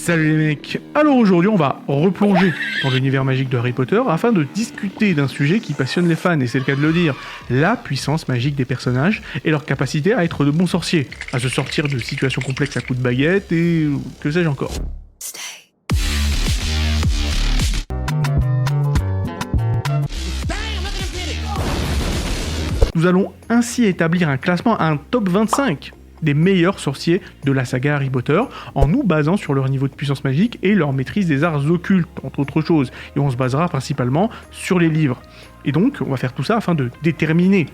Salut les mecs. Alors aujourd'hui on va replonger dans l'univers magique de Harry Potter afin de discuter d'un sujet qui passionne les fans, et c'est le cas de le dire, la puissance magique des personnages et leur capacité à être de bons sorciers, à se sortir de situations complexes à coups de baguette et que sais-je encore. Nous allons ainsi établir un classement, un top 25 des meilleurs sorciers de la saga Harry Potter, en nous basant sur leur niveau de puissance magique et leur maîtrise des arts occultes, entre autres choses. Et on se basera principalement sur les livres. Et donc, on va faire tout ça afin de déterminer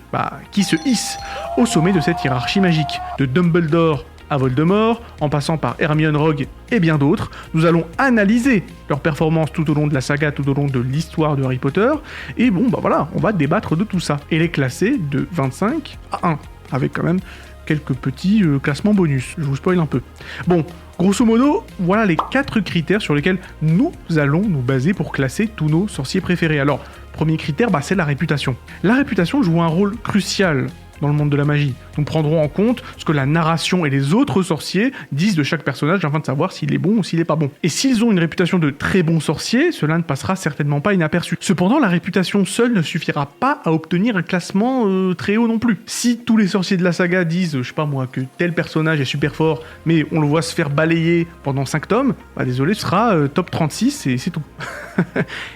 qui se hisse au sommet de cette hiérarchie magique. De Dumbledore à Voldemort, en passant par Hermione, Rogue et bien d'autres, nous allons analyser leurs performances tout au long de la saga, tout au long de l'histoire de Harry Potter, et on va débattre de tout ça. Et les classer de 25 à 1, avec quand même quelques petits classements bonus, je vous spoil un peu. Bon, grosso modo, voilà les 4 critères sur lesquels nous allons nous baser pour classer tous nos sorciers préférés. Alors, premier critère, c'est la réputation. La réputation joue un rôle crucial dans le monde de la magie. Nous prendrons en compte ce que la narration et les autres sorciers disent de chaque personnage afin de savoir s'il est bon ou s'il est pas bon. Et s'ils ont une réputation de très bons sorciers, cela ne passera certainement pas inaperçu. Cependant, la réputation seule ne suffira pas à obtenir un classement très haut non plus. Si tous les sorciers de la saga disent, je sais pas moi, que tel personnage est super fort, mais on le voit se faire balayer pendant 5 tomes, désolé, ce sera top 36 et c'est tout.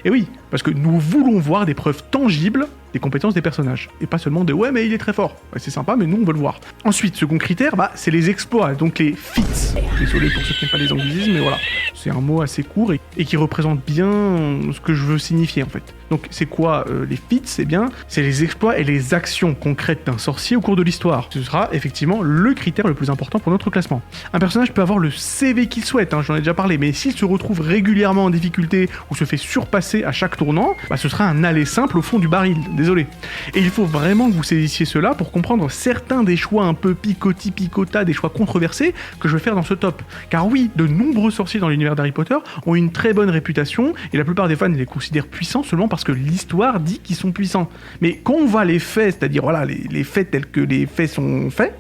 Et oui, parce que nous voulons voir des preuves tangibles des compétences des personnages, et pas seulement des « ouais mais il est très fort ». C'est sympa, mais nous on veut le voir. Ensuite, second critère, c'est les exploits, donc les feats. Désolé pour ceux qui n'aiment pas les anglicismes, mais voilà, c'est un mot assez court et qui représente bien ce que je veux signifier en fait. Donc c'est quoi les feats ? C'est les exploits et les actions concrètes d'un sorcier au cours de l'histoire. Ce sera effectivement le critère le plus important pour notre classement. Un personnage peut avoir le CV qu'il souhaite, j'en ai déjà parlé, mais s'il se retrouve régulièrement en difficulté ou se fait surpasser à chaque tournant, ce sera un aller simple au fond du baril, désolé. Et il faut vraiment que vous saisissiez cela pour comprendre certains des choix un peu picota, des choix controversés que je vais faire dans ce top. Car oui, de nombreux sorciers dans l'univers d'Harry Potter ont une très bonne réputation, et la plupart des fans les considèrent puissants seulement parce que l'histoire dit qu'ils sont puissants. Mais quand on voit les faits, c'est-à-dire les faits tels que les faits sont faits,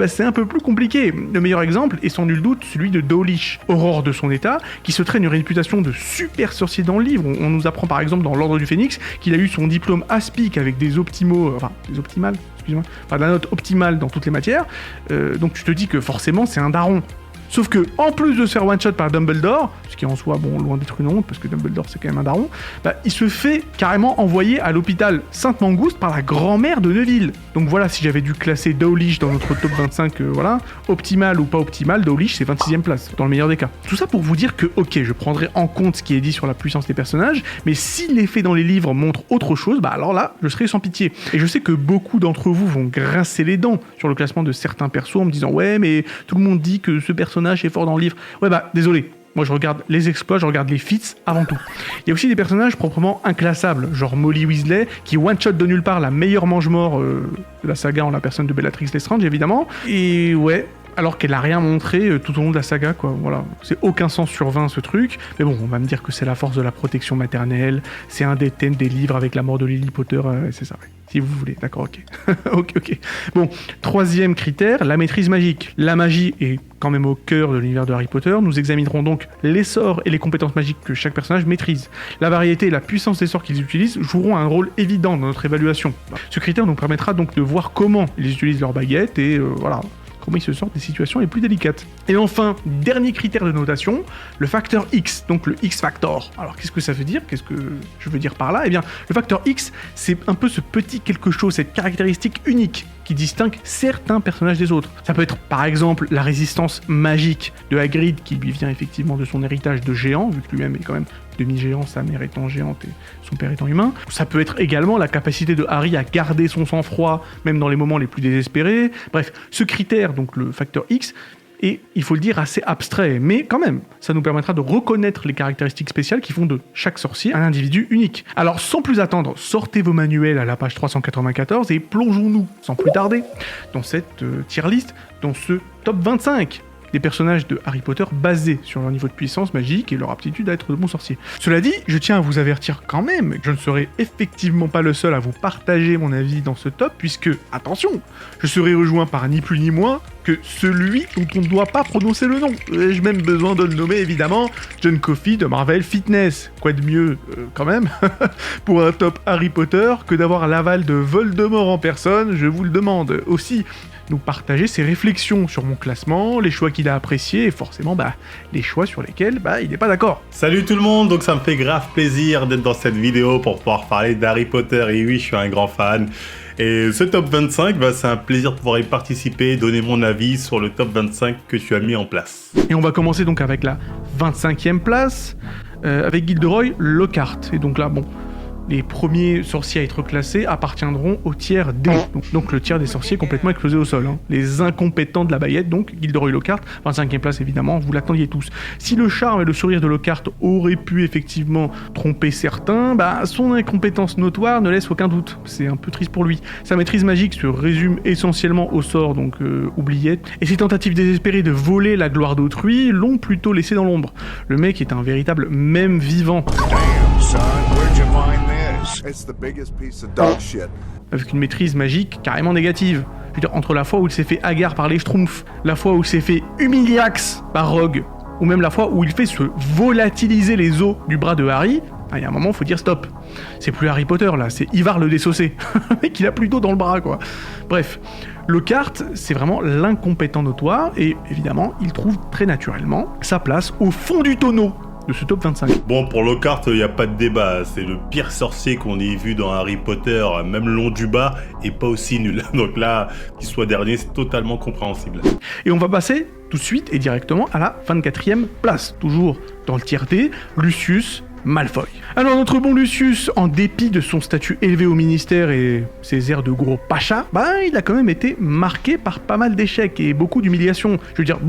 c'est un peu plus compliqué. Le meilleur exemple est sans nul doute celui de Dawlish, aurore de son état, qui se traîne une réputation de super sorcier dans le livre. On nous apprend par exemple dans l'Ordre du Phénix qu'il a eu son diplôme Aspic avec des optimales, excuse-moi, de la note optimale dans toutes les matières. Donc tu te dis que forcément c'est un daron. Sauf que, en plus de se faire one-shot par Dumbledore, ce qui est en soi, loin d'être une honte, parce que Dumbledore c'est quand même un daron, il se fait carrément envoyer à l'hôpital Sainte-Mangouste par la grand-mère de Neville. Donc voilà, si j'avais dû classer Dawlish dans notre top 25, optimal ou pas optimal, Dawlish c'est 26e place, dans le meilleur des cas. Tout ça pour vous dire que, ok, je prendrai en compte ce qui est dit sur la puissance des personnages, mais si les faits dans les livres montrent autre chose, alors là, je serai sans pitié. Et je sais que beaucoup d'entre vous vont grincer les dents sur le classement de certains persos en me disant « Ouais, mais tout le monde dit que ce personnage est fort dans le livre. » Ouais, désolé. Moi, je regarde les exploits, je regarde les feats avant tout. Il y a aussi des personnages proprement inclassables, genre Molly Weasley, qui one-shot de nulle part la meilleure mange-mort de la saga en la personne de Bellatrix Lestrange, évidemment. Et ouais, alors qu'elle a rien montré tout au long de la saga, quoi. Voilà, c'est aucun sens sur 20 ce truc. Mais bon, on va me dire que c'est la force de la protection maternelle, c'est un des thèmes des livres avec la mort de Lily Potter, c'est ça, ouais. Si vous voulez, d'accord, ok. ok. Bon, troisième critère, la maîtrise magique. La magie est quand même au cœur de l'univers de Harry Potter. Nous examinerons donc les sorts et les compétences magiques que chaque personnage maîtrise. La variété et la puissance des sorts qu'ils utilisent joueront un rôle évident dans notre évaluation. Ce critère nous permettra donc de voir comment ils utilisent leur baguette et comment ils se sortent des situations les plus délicates. Et enfin, dernier critère de notation, le facteur X, donc le X-Factor. Alors qu'est-ce que ça veut dire ? Qu'est-ce que je veux dire par là ? Le facteur X, c'est un peu ce petit quelque chose, cette caractéristique unique qui distingue certains personnages des autres. Ça peut être par exemple la résistance magique de Hagrid, qui lui vient effectivement de son héritage de géant, vu que lui-même est quand même demi-géant, sa mère étant géante et son père étant humain. Ça peut être également la capacité de Harry à garder son sang-froid, même dans les moments les plus désespérés. Bref, ce critère, donc le facteur X, est, il faut le dire, assez abstrait, mais quand même, ça nous permettra de reconnaître les caractéristiques spéciales qui font de chaque sorcier un individu unique. Alors, sans plus attendre, sortez vos manuels à la page 394 et plongeons-nous, sans plus tarder, dans cette tier list, dans ce top 25. des personnages de Harry Potter basés sur leur niveau de puissance magique et leur aptitude à être de bons sorciers. Cela dit, je tiens à vous avertir quand même que je ne serai effectivement pas le seul à vous partager mon avis dans ce top, puisque, attention, je serai rejoint par ni plus ni moins que celui dont on ne doit pas prononcer le nom. Ai-je même besoin de le nommer, évidemment, John Coffey de Marvel Fitness. Quoi de mieux, quand même, pour un top Harry Potter que d'avoir l'aval de Voldemort en personne, je vous le demande. Aussi, nous partager ses réflexions sur mon classement, les choix qu'il a appréciés et forcément les choix sur lesquels il n'est pas d'accord. Salut tout le monde, donc ça me fait grave plaisir d'être dans cette vidéo pour pouvoir parler d'Harry Potter, et oui, je suis un grand fan. Et ce top 25, c'est un plaisir de pouvoir y participer, donner mon avis sur le top 25 que tu as mis en place. Et on va commencer donc avec la 25e place, avec Gilderoy Lockhart. Et donc là, les premiers sorciers à être classés appartiendront au tiers D, donc le tiers des sorciers complètement explosés au sol. Les incompétents de la baguette, donc Gilderoy Lockhart, 25e place évidemment, vous l'attendiez tous. Si le charme et le sourire de Lockhart auraient pu effectivement tromper certains, son incompétence notoire ne laisse aucun doute. C'est un peu triste pour lui. Sa maîtrise magique se résume essentiellement au sort, donc oubliette, et ses tentatives désespérées de voler la gloire d'autrui l'ont plutôt laissé dans l'ombre. Le mec est un véritable mème vivant. It's the biggest piece of dog shit. Avec une maîtrise magique carrément négative. Je veux dire, entre la fois où il s'est fait hagar par les Schtroumpfs, la fois où il s'est fait humiliax par Rogue, ou même la fois où il fait se volatiliser les os du bras de Harry, il y a un moment, faut dire stop. C'est plus Harry Potter là, c'est Ivar le Dessaucé. Le mec, il a plus d'os dans le bras, quoi. Bref, Lockhart, c'est vraiment l'incompétent notoire, et évidemment, il trouve très naturellement sa place au fond du tonneau de ce top 25. Bon, pour Lockhart, il n'y a pas de débat, c'est le pire sorcier qu'on ait vu dans Harry Potter, même le long du bas, et pas aussi nul. Donc là, qu'il soit dernier, c'est totalement compréhensible. Et on va passer tout de suite et directement à la 24e place, toujours dans le tiers D, Lucius Malfoy. Alors notre bon Lucius, en dépit de son statut élevé au ministère et ses airs de gros pacha, il a quand même été marqué par pas mal d'échecs et beaucoup d'humiliations. Je veux dire,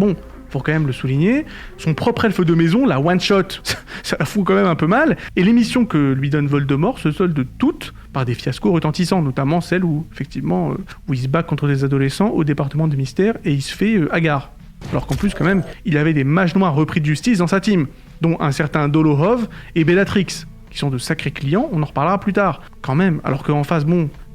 faut quand même le souligner, son propre elfe de maison, la one-shot, ça la fout quand même un peu mal, et l'émission que lui donne Voldemort se solde toutes par des fiascos retentissants, notamment celle où, effectivement, où il se bat contre des adolescents au département de mystère et il se fait hagar. Alors qu'en plus, quand même, il avait des mages noirs repris de justice dans sa team, dont un certain Dolohov et Bellatrix, qui sont de sacrés clients, on en reparlera plus tard. Quand même, alors qu'en face,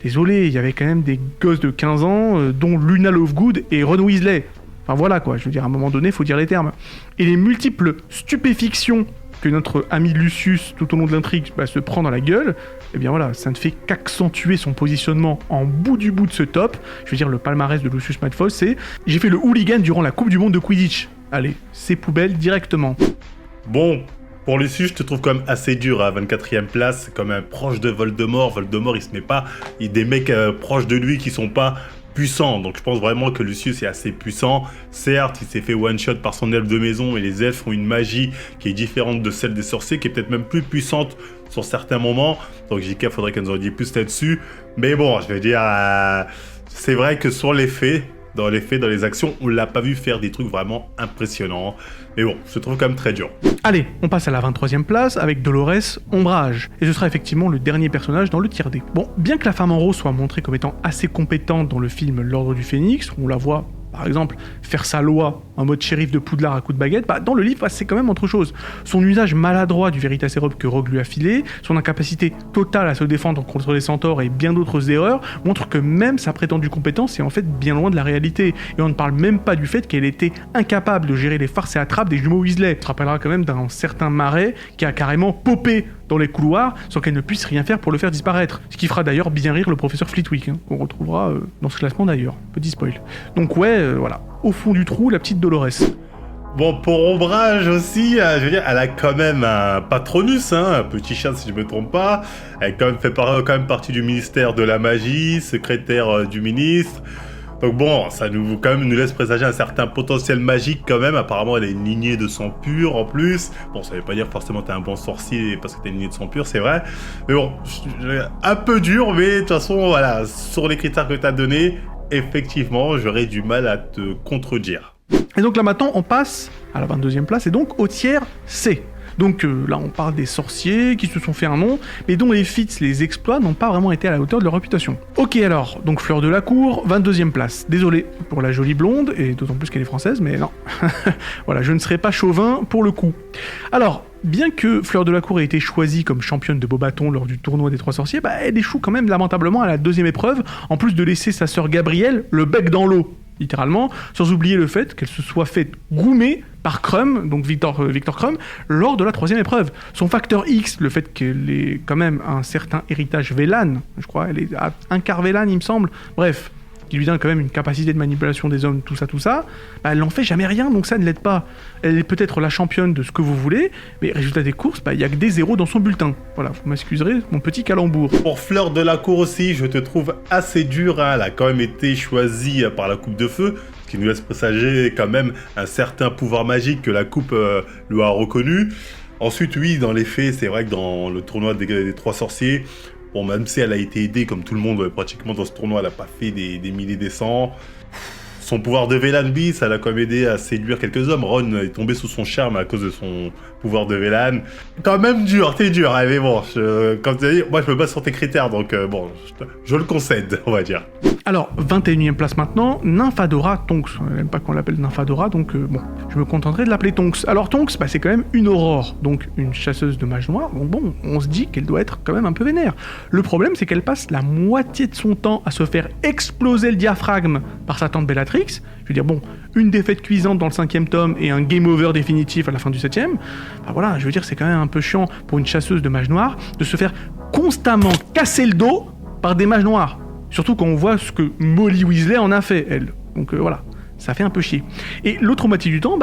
désolé, il y avait quand même des gosses de 15 ans, dont Luna Lovegood et Ron Weasley. Enfin voilà quoi, je veux dire, à un moment donné, faut dire les termes. Et les multiples stupéfictions que notre ami Lucius, tout au long de l'intrigue, se prend dans la gueule, eh bien voilà, ça ne fait qu'accentuer son positionnement en bout du bout de ce top. Je veux dire, le palmarès de Lucius Malfoy, c'est « J'ai fait le hooligan durant la Coupe du Monde de Quidditch ». Allez, c'est poubelle directement. Bon, pour Lucius, je te trouve quand même assez dur à 24e place, comme un proche de Voldemort. Voldemort, il se met pas... Il y a des mecs proches de lui qui sont pas puissant, donc je pense vraiment que Lucius est assez puissant. Certes, il s'est fait one-shot par son elfe de maison, et les elfes ont une magie qui est différente de celle des sorciers, qui est peut-être même plus puissante sur certains moments, donc JK, faudrait qu'elle nous en dise plus là-dessus, mais bon, je veux dire, c'est vrai que sur les faits, dans les actions, on l'a pas vu faire des trucs vraiment impressionnants, mais bon, je trouve quand même très dur. Allez, on passe à la 23e place avec Dolores Ombrage, et ce sera effectivement le dernier personnage dans le tiers D. Bon, bien que la femme en rose soit montrée comme étant assez compétente dans le film L'Ordre du Phénix, où on la voit, par exemple, faire sa loi en mode shérif de Poudlard à coups de baguette, dans le livre, c'est quand même autre chose. Son usage maladroit du Veritas Robe que Rogue lui a filé, son incapacité totale à se défendre contre les centaures et bien d'autres erreurs, montrent que même sa prétendue compétence est en fait bien loin de la réalité. Et on ne parle même pas du fait qu'elle était incapable de gérer les farces et attrapes des jumeaux Weasley. On se rappellera quand même d'un certain Marais qui a carrément popé dans les couloirs sans qu'elle ne puisse rien faire pour le faire disparaître. Ce qui fera d'ailleurs bien rire le professeur Flitwick, qu'on retrouvera dans ce classement d'ailleurs. Petit spoil. Donc voilà, au fond du trou, la petite Dolores. Bon, pour Ombrage aussi, je veux dire, elle a quand même un patronus, un petit chat si je me trompe pas. Elle fait quand même partie du ministère de la magie, secrétaire du ministre. Donc bon, ça nous laisse présager un certain potentiel magique quand même. Apparemment, elle a une lignée de sang pur en plus. Bon, ça veut pas dire forcément que t'es un bon sorcier parce que t'as une lignée de sang pur, c'est vrai. Mais bon, un peu dur, mais de toute façon, voilà, sur les critères que t'as donnés, effectivement, j'aurais du mal à te contredire. Et donc là maintenant, on passe à la 22e place et donc au tiers C. Donc là, on parle des sorciers qui se sont fait un nom, mais dont les feats, les exploits n'ont pas vraiment été à la hauteur de leur réputation. Ok alors, donc Fleur de la Cour, 22e place. Désolé pour la jolie blonde, et d'autant plus qu'elle est française, mais non. Voilà, je ne serai pas chauvin pour le coup. Alors, bien que Fleur de la Cour ait été choisie comme championne de beau bâton lors du tournoi des 3 sorciers, elle échoue quand même lamentablement à la 2e épreuve, en plus de laisser sa sœur Gabrielle le bec dans l'eau, littéralement, sans oublier le fait qu'elle se soit fait goumer par Crum, donc Victor Crum, lors de la 3e épreuve. Son facteur X, le fait qu'elle ait quand même un certain héritage Vélan, je crois, elle est à un quart Vélan, il me semble, bref, qui lui donne quand même une capacité de manipulation des hommes, tout ça, elle n'en fait jamais rien, donc ça ne l'aide pas. Elle est peut-être la championne de ce que vous voulez, mais résultat des courses, il n'y a que des zéros dans son bulletin. Voilà, vous m'excuserez, mon petit calembour. Pour Fleur de la Cour aussi, je te trouve assez dur, hein. Elle a quand même été choisie par la Coupe de Feu, ce qui nous laisse présager quand même un certain pouvoir magique que la Coupe lui a reconnu. Ensuite, oui, dans les faits, c'est vrai que dans le tournoi des 3 sorciers, bon, même si elle a été aidée, comme tout le monde, pratiquement dans ce tournoi, elle n'a pas fait des milliers des cents. Son pouvoir de Vélan, oui, ça l'a quand même aidé à séduire quelques hommes. Ron est tombé sous son charme à cause de son pouvoir de Vélan. Quand même dur, t'es dur, hein, mais bon, comme tu as dit, moi je me base sur tes critères, donc bon, je le concède, on va dire. Alors, 21e place maintenant, Nymphadora Tonks. Elle n'aime pas qu'on l'appelle Nymphadora, donc bon, je me contenterai de l'appeler Tonks. Alors Tonks, c'est quand même une aurore, donc une chasseuse de mages noirs, donc bon, on se dit qu'elle doit être quand même un peu vénère. Le problème, c'est qu'elle passe la moitié de son temps à se faire exploser le diaphragme par sa tante Bellatrix. Je veux dire, bon, une défaite cuisante dans le 5e tome et un game over définitif à la fin du 7e, voilà, je veux dire, c'est quand même un peu chiant pour une chasseuse de mages noirs de se faire constamment casser le dos par des mages noirs. Surtout quand on voit ce que Molly Weasley en a fait, elle. Donc voilà, ça fait un peu chier. Et l'autre moitié du temps,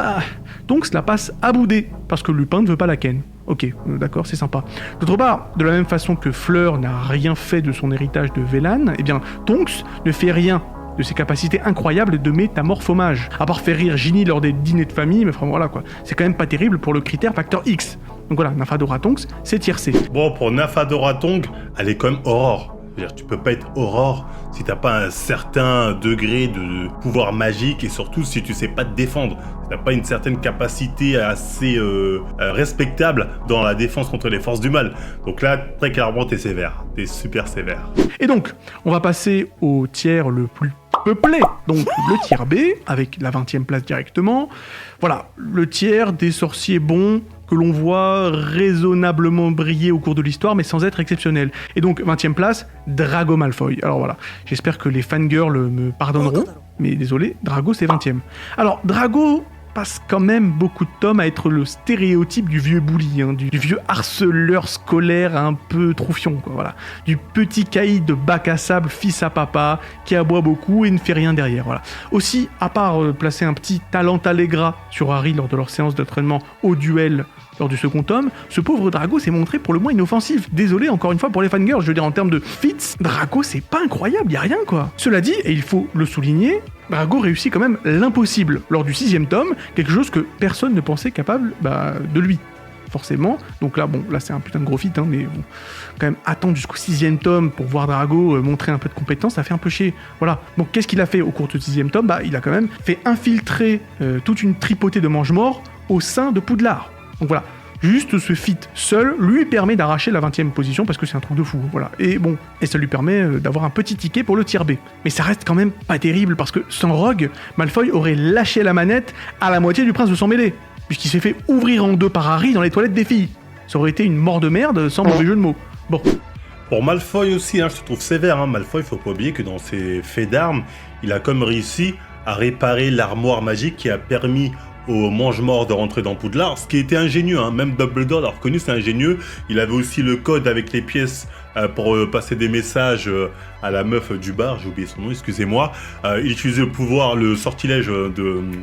donc cela passe à bouder, parce que Lupin ne veut pas la ken. Ok, d'accord, c'est sympa. D'autre part, de la même façon que Fleur n'a rien fait de son héritage de Vélan, eh bien, Tonks ne fait rien de ses capacités incroyables de métamorphomage. À part faire rire Ginny lors des dîners de famille, mais enfin voilà quoi. C'est quand même pas terrible pour le critère facteur X. Donc voilà, Nymphadora Tonks, c'est tier C. Bon, pour Nymphadora Tonks, elle est quand même Aurore. C'est-à-dire, tu peux pas être Aurore si t'as pas un certain degré de pouvoir magique et surtout si tu sais pas te défendre. Si t'as pas une certaine capacité assez respectable dans la défense contre les forces du mal. Donc là, très clairement, t'es sévère. T'es super sévère. Et donc, on va passer au tiers le plus peuplé, donc le tiers B, avec la 20e place directement. Voilà, le tiers des sorciers bons que l'on voit raisonnablement briller au cours de l'histoire, mais sans être exceptionnel. Et donc, 20e place, Drago Malfoy. Alors voilà, j'espère que les fangirls me pardonneront, mais désolé, Drago c'est 20e. Alors, Drago passe quand même beaucoup de tomes à être le stéréotype du vieux bully, du vieux harceleur scolaire un peu troufion, quoi, voilà. Du petit caïd de bac à sable, fils à papa, qui aboie beaucoup et ne fait rien derrière, voilà. Aussi, à part placer un petit talent allegra sur Harry lors de leur séance d'entraînement au duel lors du second tome, ce pauvre Drago s'est montré pour le moins inoffensif. Désolé encore une fois pour les fangirls, je veux dire en termes de feats, Drago c'est pas incroyable, y a rien quoi. Cela dit, et il faut le souligner, Drago réussit quand même l'impossible lors du 6e tome, quelque chose que personne ne pensait capable de lui. Forcément, donc là c'est un putain de gros feat, mais bon, quand même attendre jusqu'au 6e tome pour voir Drago montrer un peu de compétence, ça fait un peu chier, voilà. Donc qu'est-ce qu'il a fait au cours du 6e tome ? Il a quand même fait infiltrer toute une tripotée de mange-morts au sein de Poudlard. Donc voilà, juste ce feat seul lui permet d'arracher la 20e position parce que c'est un truc de fou, voilà. Et bon, et ça lui permet d'avoir un petit ticket pour le tier B. Mais ça reste quand même pas terrible parce que sans Rogue, Malfoy aurait lâché la manette à la moitié du prince de sang mêlé, puisqu'il s'est fait ouvrir en deux par Harry dans les toilettes des filles. Ça aurait été une mort de merde sans mauvais jeu de mots. Bon. Pour Malfoy aussi, je te trouve sévère. Malfoy, faut pas oublier que dans ses faits d'armes, il a comme réussi à réparer l'armoire magique qui a permis aux mange-morts de rentrer dans Poudlard, ce qui était ingénieux, même Dumbledore l'a reconnu, c'est ingénieux. Il avait aussi le code avec les pièces pour passer des messages à la meuf du bar, j'ai oublié son nom, excusez-moi. Il utilisait le pouvoir, le sortilège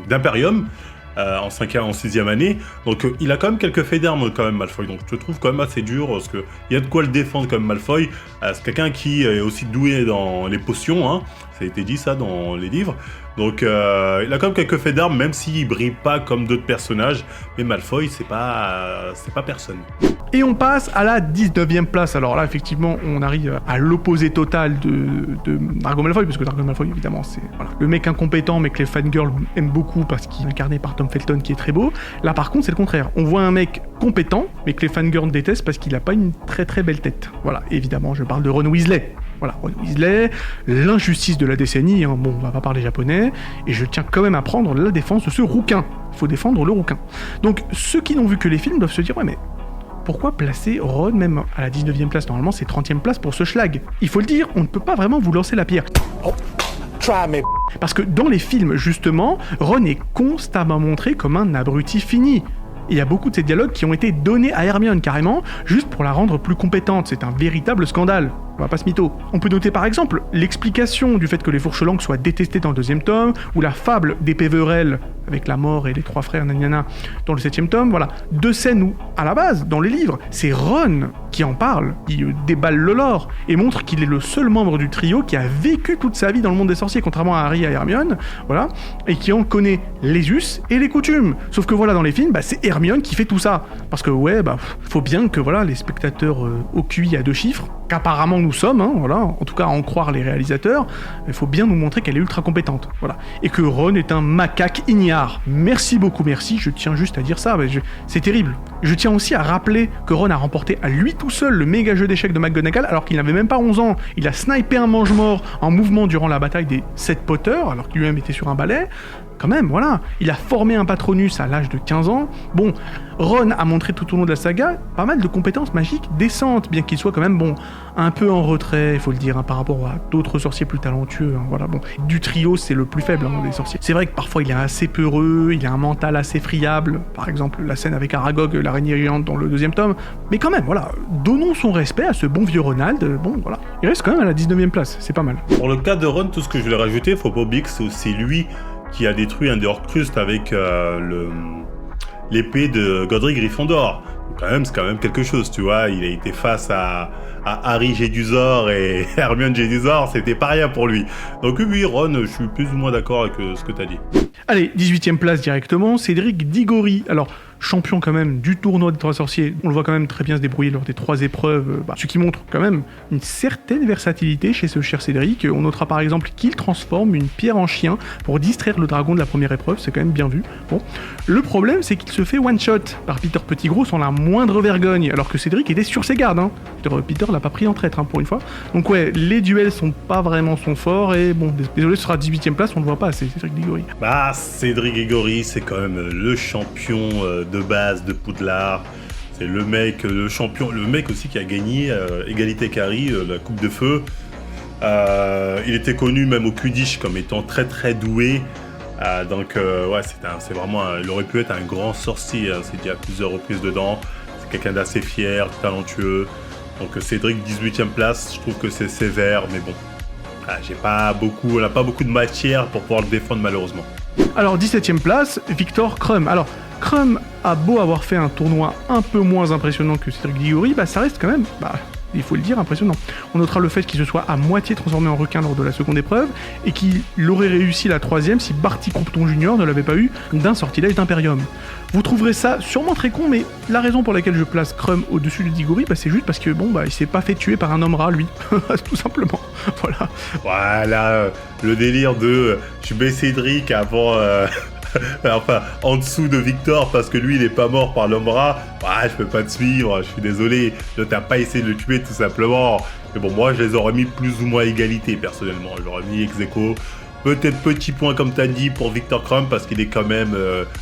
d'Imperium en 6e année, donc il a quand même quelques faits d'armes quand même Malfoy, donc je te trouve quand même assez dur, parce qu'il y a de quoi le défendre comme Malfoy. C'est quelqu'un qui est aussi doué dans les potions, Ça a été dit ça dans les livres. Donc il a quand même quelques faits d'armes, même s'il brille pas comme d'autres personnages. Mais Malfoy, c'est pas personne. Et on passe à la 19e place. Alors là, effectivement, on arrive à l'opposé total de Drago Malfoy, parce que Drago Malfoy, évidemment, c'est le mec incompétent, mais que les fangirls aiment beaucoup parce qu'il est incarné par Tom Felton, qui est très beau. Là, par contre, c'est le contraire. On voit un mec compétent, mais que les fangirls détestent parce qu'il a pas une très très belle tête. Voilà, évidemment, je parle de Ron Weasley. Voilà, Ron Weasley, l'injustice de la décennie, hein. Bon, on va pas parler japonais, et je tiens quand même à prendre la défense de ce rouquin. Il faut défendre le rouquin. Donc, ceux qui n'ont vu que les films doivent se dire, ouais, mais pourquoi placer Ron même à la 19e place? Normalement, c'est 30e place pour ce schlag. Il faut le dire, on ne peut pas vraiment vous lancer la pierre. Oh. Parce que dans les films, justement, Ron est constamment montré comme un abruti fini. Il y a beaucoup de ces dialogues qui ont été donnés à Hermione carrément, juste pour la rendre plus compétente. C'est un véritable scandale. On va pas se mytho. On peut noter par exemple l'explication du fait que les Fourches-Langues soient détestés dans le 2e tome, ou la fable des Péverell, avec la mort et les 3 frères nanana, dans le 7e tome. Voilà. 2 scènes où, à la base, dans les livres, c'est Ron qui en parle, qui déballe le lore, et montre qu'il est le seul membre du trio qui a vécu toute sa vie dans le monde des sorciers, contrairement à Harry et à Hermione, voilà, et qui en connaît les us et les coutumes. Sauf que voilà, dans les films, c'est Hermione qui fait tout ça. Parce que ouais, faut bien que voilà, les spectateurs au QI à 2 chiffres, qu'apparemment nous sommes, hein, voilà, en tout cas à en croire les réalisateurs, il faut bien nous montrer qu'elle est ultra compétente, voilà. Et que Ron est un macaque ignare. Merci beaucoup, merci, je tiens juste à dire ça, c'est terrible. Je tiens aussi à rappeler que Ron a remporté à lui tout seul le méga jeu d'échecs de McGonagall alors qu'il n'avait même pas 11 ans. Il a snipé un mange-mort en mouvement durant la bataille des 7 Potters, alors qu'il lui-même était sur un balai. Quand même, voilà. Il a formé un Patronus à l'âge de 15 ans. Bon, Ron a montré tout au long de la saga pas mal de compétences magiques décentes, bien qu'il soit quand même, un peu en retrait, il faut le dire, hein, par rapport à d'autres sorciers plus talentueux. Hein, voilà, bon. Du trio, c'est le plus faible des sorciers. C'est vrai que parfois il est assez peureux, il a un mental assez friable. Par exemple, la scène avec Aragog, l'araignée géante dans le 2e tome. Mais quand même, voilà, donnons son respect à ce bon vieux Ronald. Bon, voilà. Il reste quand même à la 19e place, c'est pas mal. Pour le cas de Ron, tout ce que je voulais rajouter, faut pas oublier que c'est aussi lui qui a détruit un des Horcruxes avec l'épée de Godric Gryffondor. Donc c'est quand même quelque chose, tu vois. Il a été face à Harry Jedusor et Hermione Jedusor, c'était pas rien pour lui. Donc oui, Ron, je suis plus ou moins d'accord avec ce que t'as dit. Allez, 18e place directement, Cédric Diggory. Alors, champion quand même du tournoi des 3 sorciers, on le voit quand même très bien se débrouiller lors des 3 épreuves, ce qui montre quand même une certaine versatilité chez ce cher Cédric. On notera par exemple qu'il transforme une pierre en chien pour distraire le dragon de la première épreuve, c'est quand même bien vu. Bon. Le problème, c'est qu'il se fait one-shot par Peter Pettigrew sans la moindre vergogne, alors que Cédric était sur ses gardes. Hein. Peter l'a pas pris en traître, hein, pour une fois. Donc ouais, les duels sont pas vraiment son fort, et bon, désolé, ce sera 18e place, on le voit pas assez, Cédric Diggory. Cédric Diggory, c'est quand même le champion de base de Poudlard. C'est le mec, le champion, le mec aussi qui a gagné égalité Carrie, la Coupe de Feu. Il était connu même au Quidditch comme étant très très doué. Donc ouais, c'est vraiment, il aurait pu être un grand sorcier. Hein, c'est dit à plusieurs reprises dedans. C'est quelqu'un d'assez fier, talentueux. Donc Cédric 18e place, je trouve que c'est sévère, mais bon, on n'a pas beaucoup de matière pour pouvoir le défendre malheureusement. Alors 17e place, Victor Krum. Alors Krum a beau avoir fait un tournoi un peu moins impressionnant que Cédric Diggory, ça reste quand même, il faut le dire, impressionnant. On notera le fait qu'il se soit à moitié transformé en requin lors de la seconde épreuve, et qu'il aurait réussi la 3e si Barty Crompton Jr. ne l'avait pas eu d'un sortilège d'Imperium. Vous trouverez ça sûrement très con, mais la raison pour laquelle je place Krum au-dessus de Diggory, c'est juste parce que il s'est pas fait tuer par un homme rat, lui. Tout simplement. Voilà. Voilà, le délire de je mets Cédric avant... enfin, en dessous de Victor, parce que lui, il est pas mort par l'homme rat. Je peux pas te suivre, je suis désolé. T'as pas essayé de le tuer, tout simplement. Mais bon, moi, je les aurais mis plus ou moins à égalité, personnellement. Je l'aurais mis ex-aequo. Peut-être petit point, comme t'as dit, pour Victor Krum, parce qu'il est quand même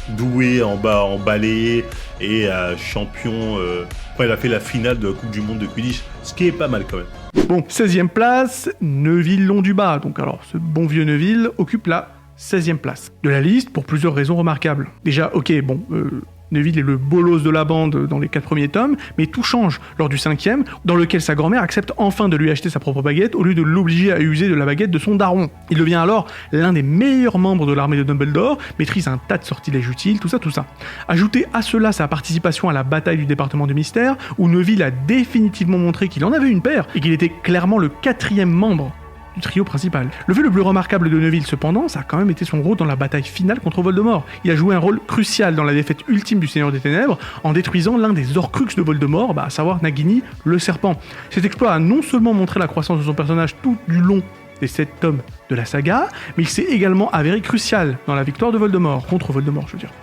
doué en balai et champion. Il a fait la finale de la Coupe du Monde de Quidditch, ce qui est pas mal quand même. Bon, 16e place, Neville Londubat. Donc alors, ce bon vieux Neville occupe la 16e place de la liste pour plusieurs raisons remarquables. Déjà, Neville est le bolos de la bande dans les 4 premiers tomes, mais tout change lors du 5e, dans lequel sa grand-mère accepte enfin de lui acheter sa propre baguette au lieu de l'obliger à user de la baguette de son daron. Il devient alors l'un des meilleurs membres de l'armée de Dumbledore, maîtrise un tas de sortilèges utiles, tout ça. Ajoutez à cela sa participation à la bataille du département de mystère, où Neville a définitivement montré qu'il en avait une paire, et qu'il était clairement le 4e membre du trio principal. Le fait le plus remarquable de Neville, cependant, ça a quand même été son rôle dans la bataille finale contre Voldemort. Il a joué un rôle crucial dans la défaite ultime du Seigneur des Ténèbres en détruisant l'un des Horcruxes de Voldemort, à savoir Nagini, le serpent. Cet exploit a non seulement montré la croissance de son personnage tout du long des 7 tomes de la saga, mais il s'est également avéré crucial dans la victoire de Voldemort, contre Voldemort je veux dire.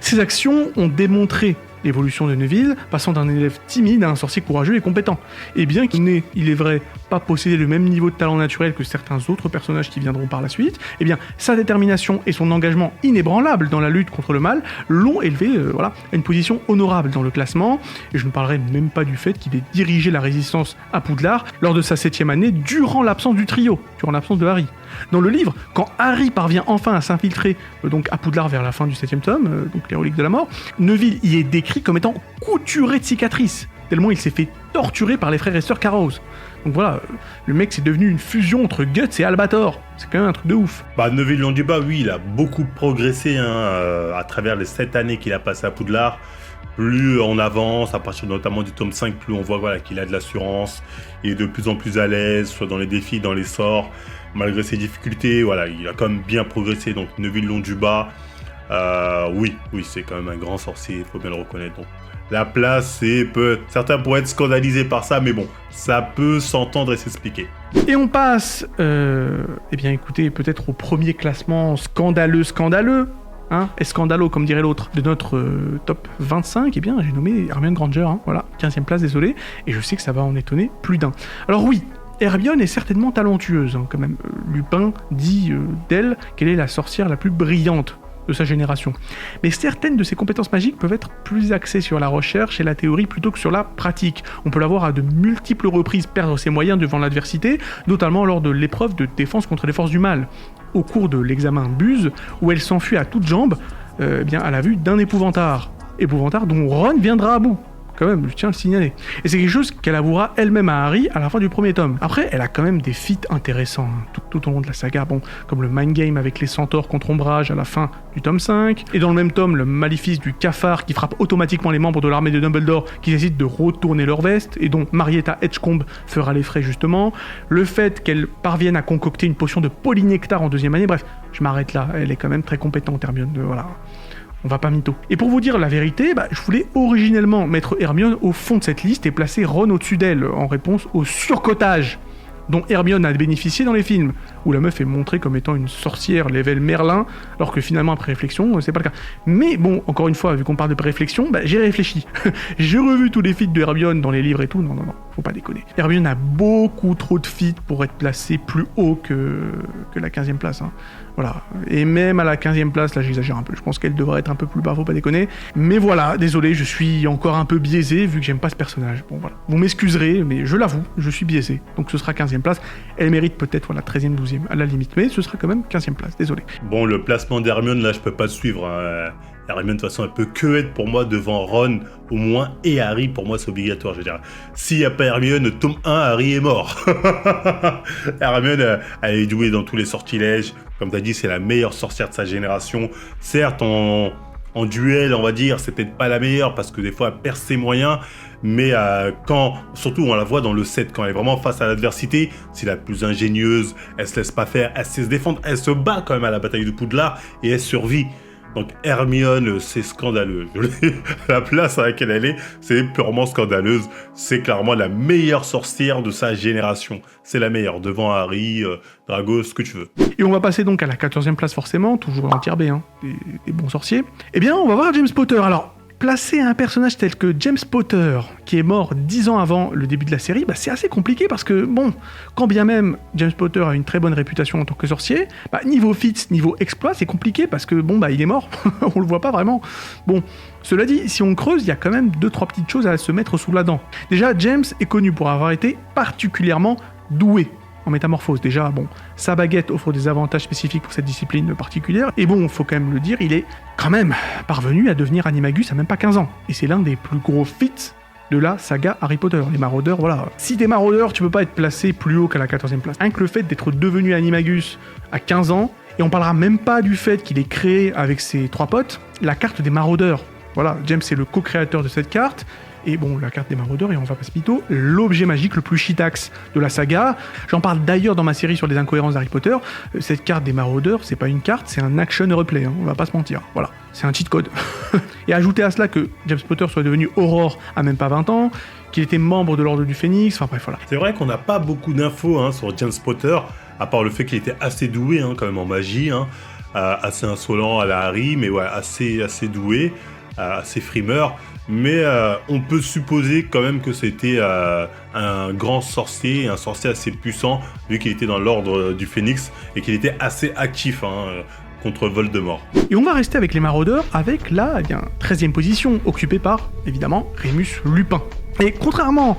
Ces actions ont démontré l'évolution de Neville, passant d'un élève timide à un sorcier courageux et compétent. Et bien qu'il n'ait, il est vrai, pas possédé le même niveau de talent naturel que certains autres personnages qui viendront par la suite, eh bien sa détermination et son engagement inébranlable dans la lutte contre le mal l'ont élevé à une position honorable dans le classement, et je ne parlerai même pas du fait qu'il ait dirigé la résistance à Poudlard lors de sa 7e année durant l'absence du trio, durant l'absence de Harry. Dans le livre, quand Harry parvient enfin à s'infiltrer donc à Poudlard vers la fin du 7e tome, donc les reliques de la mort, Neville y est décrit comme étant couturé de cicatrices, tellement il s'est fait torturer par les frères et sœurs Carrows. Donc voilà, le mec c'est devenu une fusion entre Guts et Albator. C'est quand même un truc de ouf. Neville Londubat, oui, il a beaucoup progressé à travers les 7 années qu'il a passé à Poudlard. Plus on avance, à partir notamment du tome 5, plus on voit qu'il a de l'assurance, il est de plus en plus à l'aise, soit dans les défis, dans les sorts, malgré ses difficultés, il a quand même bien progressé. Donc Neville Londubat, oui, c'est quand même un grand sorcier, il faut bien le reconnaître. Donc, la place, certains pourraient être scandalisés par ça, mais bon, ça peut s'entendre et s'expliquer. Et on passe, écoutez, peut-être au premier classement scandaleux, escandalo comme dirait l'autre, de notre top 25, j'ai nommé Hermione Granger, 15e place, désolé, et je sais que ça va en étonner plus d'un. Alors oui, Hermione est certainement talentueuse, quand même. Lupin dit d'elle qu'elle est la sorcière la plus brillante de sa génération. Mais certaines de ses compétences magiques peuvent être plus axées sur la recherche et la théorie plutôt que sur la pratique. On peut la voir à de multiples reprises perdre ses moyens devant l'adversité, notamment lors de l'épreuve de défense contre les forces du mal. Au cours de l'examen Buse, où elle s'enfuit à toutes jambes, à la vue d'un épouvantard dont Ron viendra à bout. Quand même, je tiens à le signaler. Et c'est quelque chose qu'elle avouera elle-même à Harry à la fin du premier tome. Après, elle a quand même des feats intéressants tout au long de la saga, comme le mind game avec les centaures contre Ombrage à la fin du tome 5, et dans le même tome, le maléfice du cafard qui frappe automatiquement les membres de l'armée de Dumbledore qui décident de retourner leur veste, et dont Marietta Edgecombe fera les frais justement, le fait qu'elle parvienne à concocter une potion de polynectar en 2e année, bref, je m'arrête là, elle est quand même très compétente, Hermione, on va pas mytho. Et pour vous dire la vérité, je voulais originellement mettre Hermione au fond de cette liste et placer Ron au-dessus d'elle, en réponse au surcotage dont Hermione a bénéficié dans les films, où la meuf est montrée comme étant une sorcière level Merlin, alors que finalement, après réflexion, c'est pas le cas. Mais bon, encore une fois, vu qu'on parle de réflexion, j'ai réfléchi. J'ai revu tous les feats de Hermione dans les livres et tout, non, faut pas déconner. Hermione a beaucoup trop de feats pour être placée plus haut que la 15e place, Voilà. Et même à la 15e place, là j'exagère un peu, je pense qu'elle devrait être un peu plus bas, faut pas déconner. Mais voilà, désolé, je suis encore un peu biaisé vu que j'aime pas ce personnage. Bon voilà. Vous m'excuserez, mais je l'avoue, je suis biaisé. Donc ce sera 15e place. Elle mérite peut-être 13e, 12e à la limite, mais ce sera quand même 15e place, désolé. Bon, le placement d'Hermione, là je peux pas te suivre. Hermione, de toute façon, elle peut que être pour moi devant Ron, au moins, et Harry, pour moi, c'est obligatoire. Je veux dire, s'il n'y a pas Hermione, tome 1, Harry est mort. Hermione, elle est douée dans tous les sortilèges. Comme tu as dit, c'est la meilleure sorcière de sa génération. Certes, en duel, on va dire, c'est peut-être pas la meilleure, parce que des fois, elle perd ses moyens. Mais surtout, on la voit dans le 7, quand elle est vraiment face à l'adversité, c'est la plus ingénieuse, elle se laisse pas faire, elle sait se défendre, elle se bat quand même à la bataille de Poudlard, et elle survit. Donc Hermione, c'est scandaleux. La place à laquelle elle est, c'est purement scandaleuse. C'est clairement la meilleure sorcière de sa génération. C'est la meilleure, devant Harry, Drago, ce que tu veux. Et on va passer donc à la 14e place forcément, toujours en tier B, des bons sorciers. Eh bien, on va voir James Potter. Alors, placer un personnage tel que James Potter, qui est mort 10 ans avant le début de la série, c'est assez compliqué parce que, quand bien même James Potter a une très bonne réputation en tant que sorcier, niveau feats, niveau exploit, c'est compliqué parce que, il est mort, on le voit pas vraiment. Cela dit, si on creuse, il y a quand même 2-3 petites choses à se mettre sous la dent. Déjà, James est connu pour avoir été particulièrement doué en métamorphose. Déjà, sa baguette offre des avantages spécifiques pour cette discipline particulière, et faut quand même le dire, il est quand même parvenu à devenir Animagus à même pas 15 ans. Et c'est l'un des plus gros feats de la saga Harry Potter. Les maraudeurs, voilà. Si t'es maraudeur, tu peux pas être placé plus haut qu'à la 14e place. Rien que le fait d'être devenu Animagus à 15 ans, et on parlera même pas du fait qu'il ait créé avec ses 3 potes la carte des maraudeurs. Voilà, James est le co-créateur de cette carte. Et bon, la carte des maraudeurs, et on va pas se mytho, l'objet magique le plus shitax de la saga. J'en parle d'ailleurs dans ma série sur les incohérences d'Harry Potter. Cette carte des maraudeurs, c'est pas une carte, c'est un action replay, hein, on va pas se mentir. Voilà, c'est un cheat code. Et ajouter à cela que James Potter soit devenu Aurore à même pas 20 ans, qu'il était membre de l'Ordre du Phénix, enfin bref, voilà. C'est vrai qu'on n'a pas beaucoup d'infos sur James Potter, à part le fait qu'il était assez doué quand même en magie, assez insolent à la Harry, mais ouais, assez doué, assez frimeur. Mais on peut supposer quand même que c'était un grand sorcier, un sorcier assez puissant, vu qu'il était dans l'Ordre du Phénix et qu'il était assez actif contre Voldemort. Et on va rester avec les maraudeurs avec la 13e position, occupée par, évidemment, Rémus Lupin. Et contrairement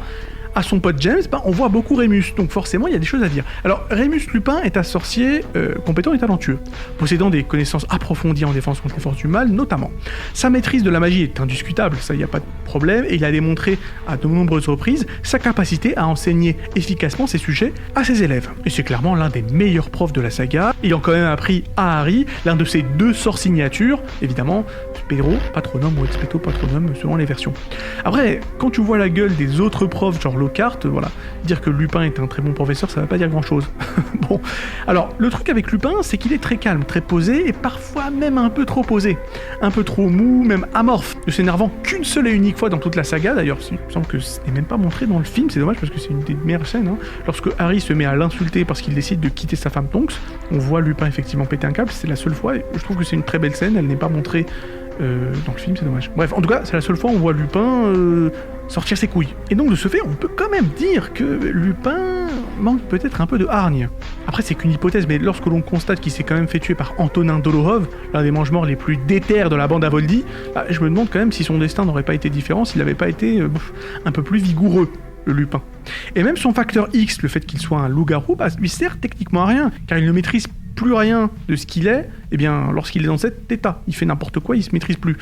à son pote James, on voit beaucoup Rémus, donc forcément il y a des choses à dire. Alors Rémus Lupin est un sorcier compétent et talentueux, possédant des connaissances approfondies en défense contre les forces du mal notamment. Sa maîtrise de la magie est indiscutable, ça il n'y a pas de problème, et il a démontré à de nombreuses reprises sa capacité à enseigner efficacement ses sujets à ses élèves. Et c'est clairement l'un des meilleurs profs de la saga, ayant quand même appris à Harry l'un de ses 2 sorts signatures, évidemment, Pedro, Patronum ou Expecto Patronum selon les versions. Après, quand tu vois la gueule des autres profs, genre Lockhart, voilà, dire que Lupin est un très bon professeur, ça va pas dire grand chose. Bon, alors le truc avec Lupin, c'est qu'il est très calme, très posé, et parfois même un peu trop posé. Un peu trop mou, même amorphe, ne s'énervant qu'une seule et unique fois dans toute la saga, d'ailleurs, il me semble que ce n'est même pas montré dans le film, c'est dommage parce que c'est une des meilleures scènes, Lorsque Harry se met à l'insulter parce qu'il décide de quitter sa femme Tonks, on voit Lupin effectivement péter un câble, c'est la seule fois, et je trouve que c'est une très belle scène, elle n'est pas montrée dans le film, c'est dommage. Bref, en tout cas, c'est la seule fois où on voit Lupin sortir ses couilles. Et donc, de ce fait, on peut quand même dire que Lupin manque peut-être un peu de hargne. Après, c'est qu'une hypothèse, mais lorsque l'on constate qu'il s'est quand même fait tuer par Antonin Dolohov, l'un des mange-morts les plus déter de la bande à Voldy, je me demande quand même si son destin n'aurait pas été différent s'il n'avait pas été un peu plus vigoureux, le Lupin. Et même son facteur X, le fait qu'il soit un loup-garou, lui sert techniquement à rien, car il ne maîtrise plus rien de ce qu'il est, lorsqu'il est dans cet état, il fait n'importe quoi, il se maîtrise plus.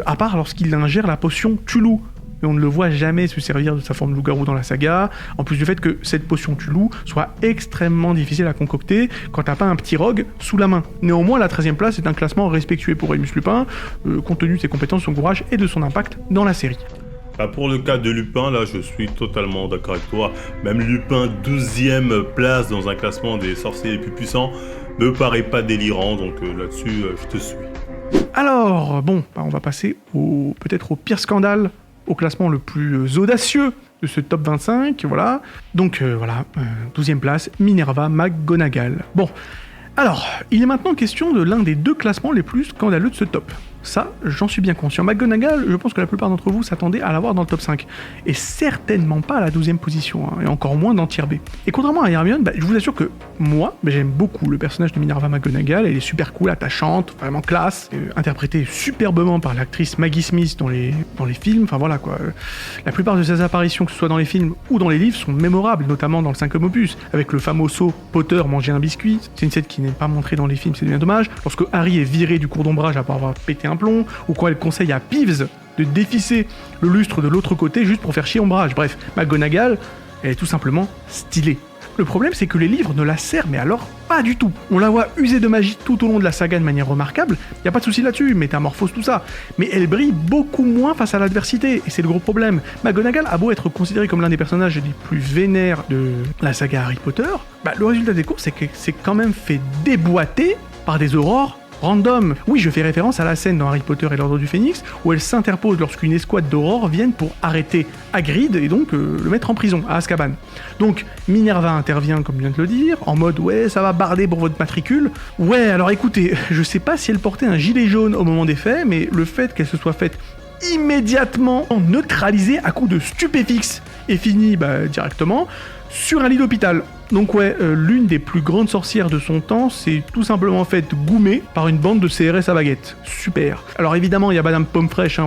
À part lorsqu'il ingère la potion Tulou. Et on ne le voit jamais se servir de sa forme de loup-garou dans la saga, en plus du fait que cette potion Tulou soit extrêmement difficile à concocter quand t'as pas un petit rogue sous la main. Néanmoins, la 13e place est un classement respectueux pour Rémus Lupin, compte tenu de ses compétences, son courage et de son impact dans la série. Pour le cas de Lupin, là, je suis totalement d'accord avec toi. Même Lupin, 12e place dans un classement des sorciers les plus puissants, me paraît pas délirant, donc là-dessus, je te suis. Alors, on va passer peut-être au pire scandale, au classement le plus audacieux de ce top 25, voilà. Donc, 12e place, Minerva McGonagall. Bon, alors, il est maintenant question de l'un des 2 classements les plus scandaleux de ce top. Ça, j'en suis bien conscient. McGonagall, je pense que la plupart d'entre vous s'attendaient à l'avoir dans le top 5. Et certainement pas à la 12e position, et encore moins dans Tier B. Et contrairement à Hermione, je vous assure que moi, j'aime beaucoup le personnage de Minerva McGonagall. Elle est super cool, attachante, vraiment classe, interprétée superbement par l'actrice Maggie Smith dans les films. Enfin voilà quoi. La plupart de ses apparitions, que ce soit dans les films ou dans les livres, sont mémorables, notamment dans le 5e opus, avec le fameux saut Potter manger un biscuit. C'est une scène qui n'est pas montrée dans les films, c'est bien dommage. Lorsque Harry est viré du cours d'ombrage après avoir pété un plomb, ou quand elle conseille à Peeves de dévisser le lustre de l'autre côté juste pour faire chier Ombrage. Bref, McGonagall, elle est tout simplement stylée. Le problème, c'est que les livres ne la servent, mais alors pas du tout. On la voit user de magie tout au long de la saga de manière remarquable, y a pas de souci là-dessus, métamorphose, tout ça. Mais elle brille beaucoup moins face à l'adversité, et c'est le gros problème. McGonagall a beau être considérée comme l'un des personnages les plus vénères de la saga Harry Potter, le résultat des courses, c'est que c'est quand même fait déboîter par des aurores random. Oui, je fais référence à la scène dans Harry Potter et l'Ordre du Phénix où elle s'interpose lorsqu'une escouade d'aurores viennent pour arrêter Hagrid et donc le mettre en prison à Azkaban. Donc Minerva intervient, comme je viens de le dire, en mode ouais, ça va barder pour votre matricule. Ouais, alors écoutez, je sais pas si elle portait un gilet jaune au moment des faits, mais le fait qu'elle se soit faite immédiatement neutralisée à coups de stupéfix et finit directement sur un lit d'hôpital. Donc ouais, l'une des plus grandes sorcières de son temps s'est tout simplement faite goumer par une bande de CRS à baguette. Super. Alors évidemment, il y a Madame Pomme Fraîche,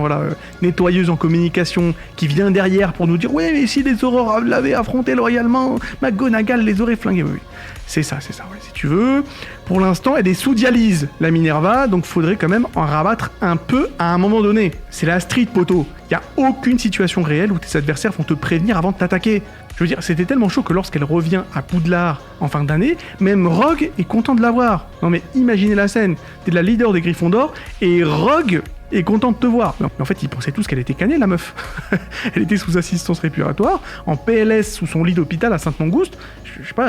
nettoyeuse en communication, qui vient derrière pour nous dire « Ouais, mais si les aurores l'avaient affronté loyalement, McGonagall les aurait flingués. » Oui, c'est ça, ouais, si tu veux. Pour l'instant, elle est sous dialyse, la Minerva, donc faudrait quand même en rabattre un peu à un moment donné. C'est la street, poteau. Il y a aucune situation réelle où tes adversaires vont te prévenir avant de t'attaquer. Je veux dire, c'était tellement chaud que lorsqu'elle revient à Poudlard en fin d'année, même Rogue est content de la voir. Non mais imaginez la scène, t'es la leader des Gryffondor, et Rogue et content de te voir. Mais en fait, ils pensaient tous qu'elle était cannée, la meuf. Elle était sous assistance respiratoire, en PLS sous son lit d'hôpital à Sainte-Mangouste.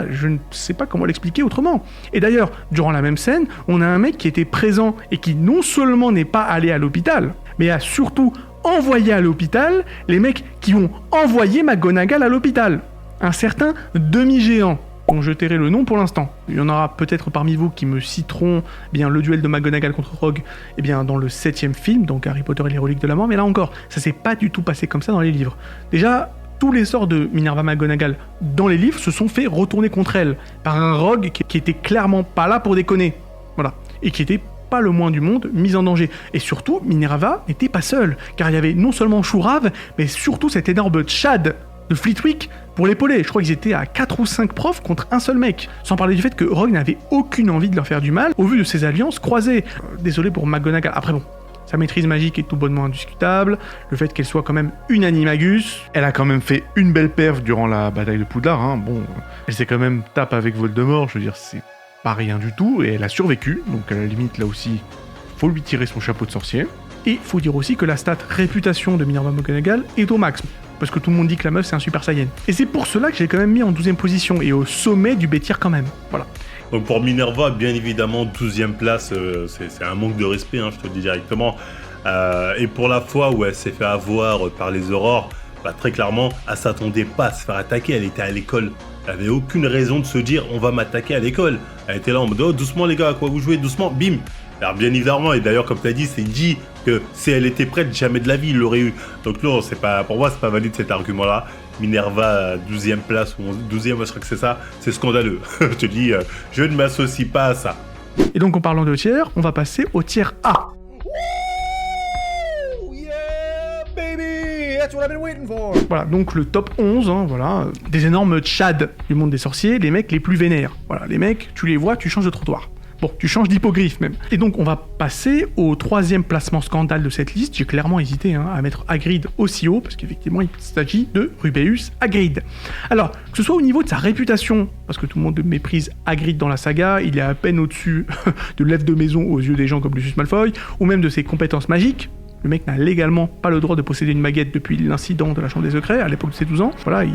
Je ne sais pas comment l'expliquer autrement. Et d'ailleurs, durant la même scène, on a un mec qui était présent et qui non seulement n'est pas allé à l'hôpital, mais a surtout envoyé à l'hôpital les mecs qui ont envoyé McGonagall à l'hôpital. Un certain demi-géant, dont je tairai le nom pour l'instant. Il y en aura peut-être parmi vous qui me citeront le duel de McGonagall contre Rogue dans le 7e film, donc Harry Potter et les reliques de la mort, mais là encore, ça s'est pas du tout passé comme ça dans les livres. Déjà, tous les sorts de Minerva McGonagall dans les livres se sont fait retourner contre elle par un Rogue qui était clairement pas là pour déconner. Voilà. Et qui était pas le moins du monde mise en danger. Et surtout, Minerva n'était pas seule, car il y avait non seulement Chourave, mais surtout cet énorme Chad de Flitwick pour l'épauler. Je crois qu'ils étaient à 4 ou 5 profs contre un seul mec. Sans parler du fait que Rogue n'avait aucune envie de leur faire du mal au vu de ses alliances croisées. Désolé pour McGonagall. Après bon, sa maîtrise magique est tout bonnement indiscutable. Le fait qu'elle soit quand même une animagus. Elle a quand même fait une belle perf durant la bataille de Poudlard. Hein. Bon, elle s'est quand même tape avec Voldemort. Je veux dire, c'est pas rien du tout. Et elle a survécu. Donc à la limite, là aussi, faut lui tirer son chapeau de sorcier. Et faut dire aussi que la stat réputation de Minerva McGonagall est au max. Parce que tout le monde dit que la meuf c'est un super saiyan. Et c'est pour cela que j'ai quand même mis en 12e position et au sommet du B-tier quand même. Voilà. Donc pour Minerva, bien évidemment, 12e place, c'est un manque de respect, hein, je te le dis directement. Et pour la fois où elle s'est fait avoir par les aurores, très clairement, elle s'attendait pas à se faire attaquer, elle était à l'école. Elle avait aucune raison de se dire on va m'attaquer à l'école. Elle était là en mode oh, doucement les gars, à quoi vous jouez, doucement, bim. Alors bien évidemment, et d'ailleurs comme tu as dit, c'est dit que si elle était prête, jamais de la vie il l'aurait eu. Donc non, c'est pas, pour moi c'est pas valide cet argument-là. Minerva 12e place ou 12e, je crois que c'est ça, c'est scandaleux. Je te dis, je ne m'associe pas à ça. Et donc en parlant de tiers, on va passer au tiers A. Voilà, donc le top 11, hein, voilà, des énormes tchads du monde des sorciers, les mecs les plus vénères. Voilà, les mecs, tu les vois, tu changes de trottoir. Bon, tu changes d'hippogriffe même. Et donc on va passer au 3e placement scandale de cette liste. J'ai clairement hésité à mettre Hagrid aussi haut, parce qu'effectivement il s'agit de Rubeus Hagrid. Alors, que ce soit au niveau de sa réputation, parce que tout le monde méprise Hagrid dans la saga, il est à peine au-dessus de l'elfe de maison aux yeux des gens comme Lucius Malfoy, ou même de ses compétences magiques. Le mec n'a légalement pas le droit de posséder une baguette depuis l'incident de la Chambre des Secrets, à l'époque de ses 12 ans. Voilà, il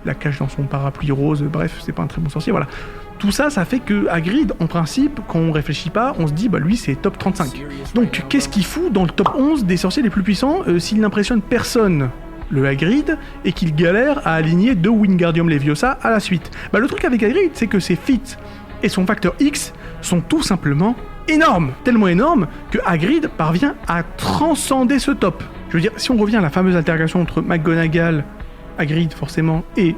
la cache dans son parapluie rose, bref, c'est pas un très bon sorcier, voilà. Tout ça, ça fait que Hagrid, en principe, quand on réfléchit pas, on se dit, lui, c'est top 35. Donc, qu'est-ce qu'il fout dans le top 11 des sorciers les plus puissants s'il n'impressionne personne, le Hagrid, et qu'il galère à aligner 2 Wingardium Leviosa à la suite? Le truc avec Hagrid, c'est que ses feats et son facteur X sont tout simplement énormes, tellement énormes que Hagrid parvient à transcender ce top. Je veux dire, si on revient à la fameuse altercation entre McGonagall, Hagrid forcément, et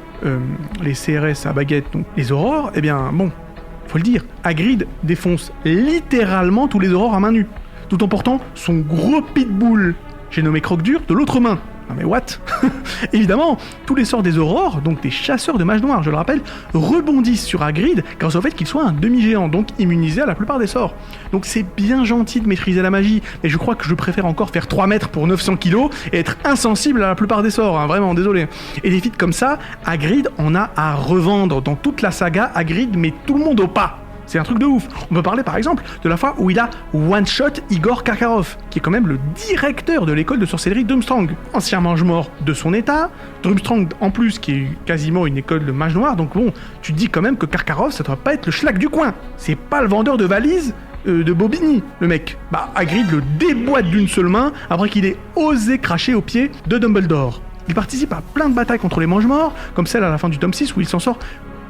les CRS à baguette, donc les aurores, faut le dire, Hagrid défonce littéralement tous les aurores à main nue, tout en portant son gros pitbull, j'ai nommé Croque-Dur, de l'autre main. Non mais what? Évidemment, tous les sorts des aurores, donc des chasseurs de mages noirs, je le rappelle, rebondissent sur Hagrid grâce au fait qu'il soit un demi-géant, donc immunisé à la plupart des sorts. Donc c'est bien gentil de maîtriser la magie, mais je crois que je préfère encore faire 3 mètres pour 900 kilos et être insensible à la plupart des sorts, hein, vraiment, désolé. Et des feats comme ça, Hagrid en a à revendre. Dans toute la saga, Hagrid met tout le monde au pas. C'est un truc de ouf. On peut parler par exemple de la fois où il a one-shot Igor Karkaroff, qui est quand même le directeur de l'école de sorcellerie Durmstrang, ancien mange-mort de son état, Durmstrang en plus qui est quasiment une école de mage noir, donc bon, tu te dis quand même que Karkaroff ça doit pas être le schlag du coin. C'est pas le vendeur de valises de Bobigny, le mec. Hagrid le déboîte d'une seule main après qu'il ait osé cracher aux pieds de Dumbledore. Il participe à plein de batailles contre les mange-morts, comme celle à la fin du tome 6 où il s'en sort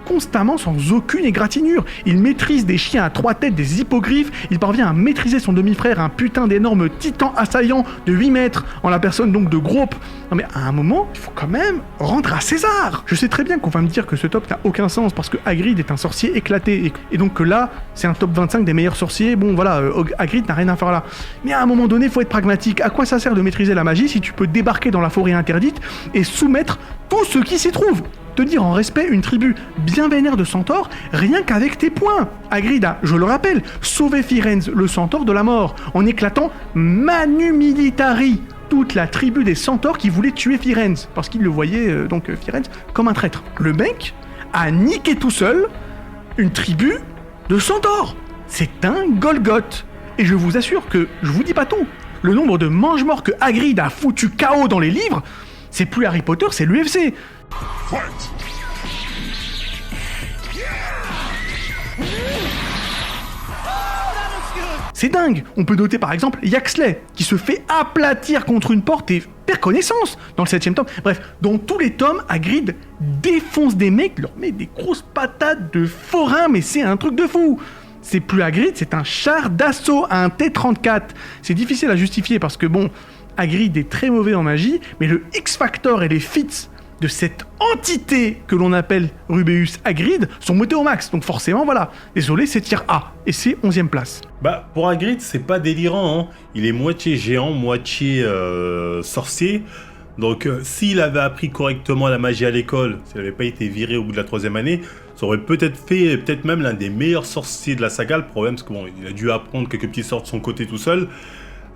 constamment sans aucune égratignure. Il maîtrise des chiens à 3 têtes, des hippogriffes, il parvient à maîtriser son demi-frère, un putain d'énorme titan assaillant de 8 mètres, en la personne donc de Grope. Non mais à un moment, il faut quand même rendre à César. Je sais très bien qu'on va me dire que ce top n'a aucun sens parce que Hagrid est un sorcier éclaté et donc que là, c'est un top 25 des meilleurs sorciers. Bon voilà, Hagrid n'a rien à faire là. Mais à un moment donné, il faut être pragmatique. À quoi ça sert de maîtriser la magie si tu peux débarquer dans la forêt interdite et soumettre tout ce qui s'y trouve? Tenir en respect une tribu bien vénère de centaures, rien qu'avec tes poings. Hagrid a, je le rappelle, sauvé Firenze, le centaure de la mort, en éclatant Manu Militari, toute la tribu des centaures qui voulait tuer Firenze, parce qu'il le voyait, Firenze, comme un traître. Le mec a niqué tout seul une tribu de centaures. C'est un Golgoth. Et je vous assure que, je vous dis pas tout, Le nombre de mange-morts que Hagrid a foutu KO dans les livres, c'est plus Harry Potter, c'est l'UFC. C'est dingue. On peut noter par exemple Yaxley, qui se fait aplatir contre une porte et perd connaissance dans le 7ème tome. Bref, dans tous les tomes, Hagrid défonce des mecs, leur met des grosses patates de forain, mais c'est un truc de fou. C'est plus Hagrid, c'est un char d'assaut, un T-34. C'est difficile à justifier parce que bon, Hagrid est très mauvais en magie, mais le X-Factor et les feats de cette entité que l'on appelle Rubeus Hagrid sont montés au max. Donc forcément, voilà. Désolé, c'est tier A. Et c'est 11ème place. Bah, pour Hagrid, c'est pas délirant, hein. Il est moitié géant, moitié sorcier. Donc, s'il avait appris correctement la magie à l'école, s'il n'avait pas été viré au bout de la 3e année, ça aurait peut-être fait, peut-être même l'un des meilleurs sorciers de la saga. Le problème, c'est qu'il a dû apprendre quelques petits sorts de son côté tout seul.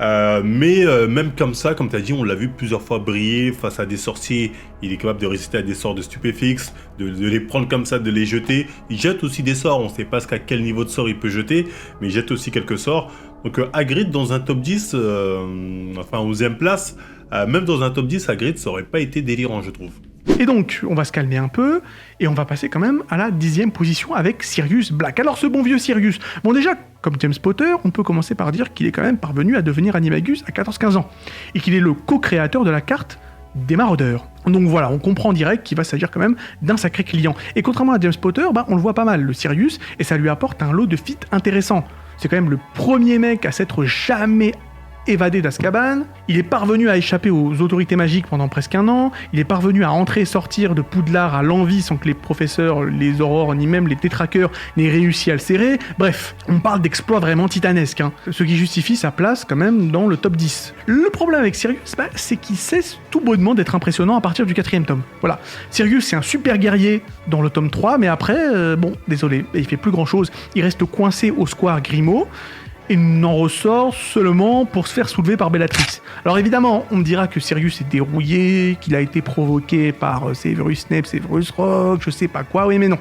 Mais même comme ça, comme tu as dit, on l'a vu plusieurs fois briller face à des sorciers. Il est capable de résister à des sorts de stupéfix, de les prendre comme ça, de les jeter. Il jette aussi des sorts, on ne sait pas jusqu'à quel niveau de sort il peut jeter, mais il jette aussi quelques sorts. Donc Hagrid dans un top 10, enfin 11ème place, même dans un top 10, Hagrid ça aurait pas été délirant, je trouve. Et donc, on va se calmer un peu, et on va passer quand même à la 10ème position avec Sirius Black. Alors, ce bon vieux Sirius, bon déjà, comme James Potter, on peut commencer par dire qu'il est quand même parvenu à devenir Animagus à 14-15 ans, et qu'il est le co-créateur de la carte des maraudeurs. Donc voilà, on comprend direct qu'il va s'agir quand même d'un sacré client. Et contrairement à James Potter, bah, on le voit pas mal, le Sirius, et ça lui apporte un lot de feats intéressants. C'est quand même le premier mec à s'être jamais évadé d'Azkaban, il est parvenu à échapper aux autorités magiques pendant presque un an, il est parvenu à entrer et sortir de Poudlard à l'envi sans que les professeurs, les aurores, ni même les tétraqueurs n'aient réussi à le serrer. Bref, on parle d'exploits vraiment titanesques, hein, ce qui justifie sa place quand même dans le top 10. Le problème avec Sirius, bah, c'est qu'il cesse tout bonnement d'être impressionnant à partir du 4ème tome. Voilà, Sirius c'est un super guerrier dans le tome 3, mais après, bon, désolé, il fait plus grand chose, il reste coincé au square Grimaud, et n'en ressort seulement pour se faire soulever par Bellatrix. Alors évidemment, on me dira que Sirius est dérouillé, qu'il a été provoqué par Severus Snape, Severus Rogue, je sais pas quoi, oui mais non.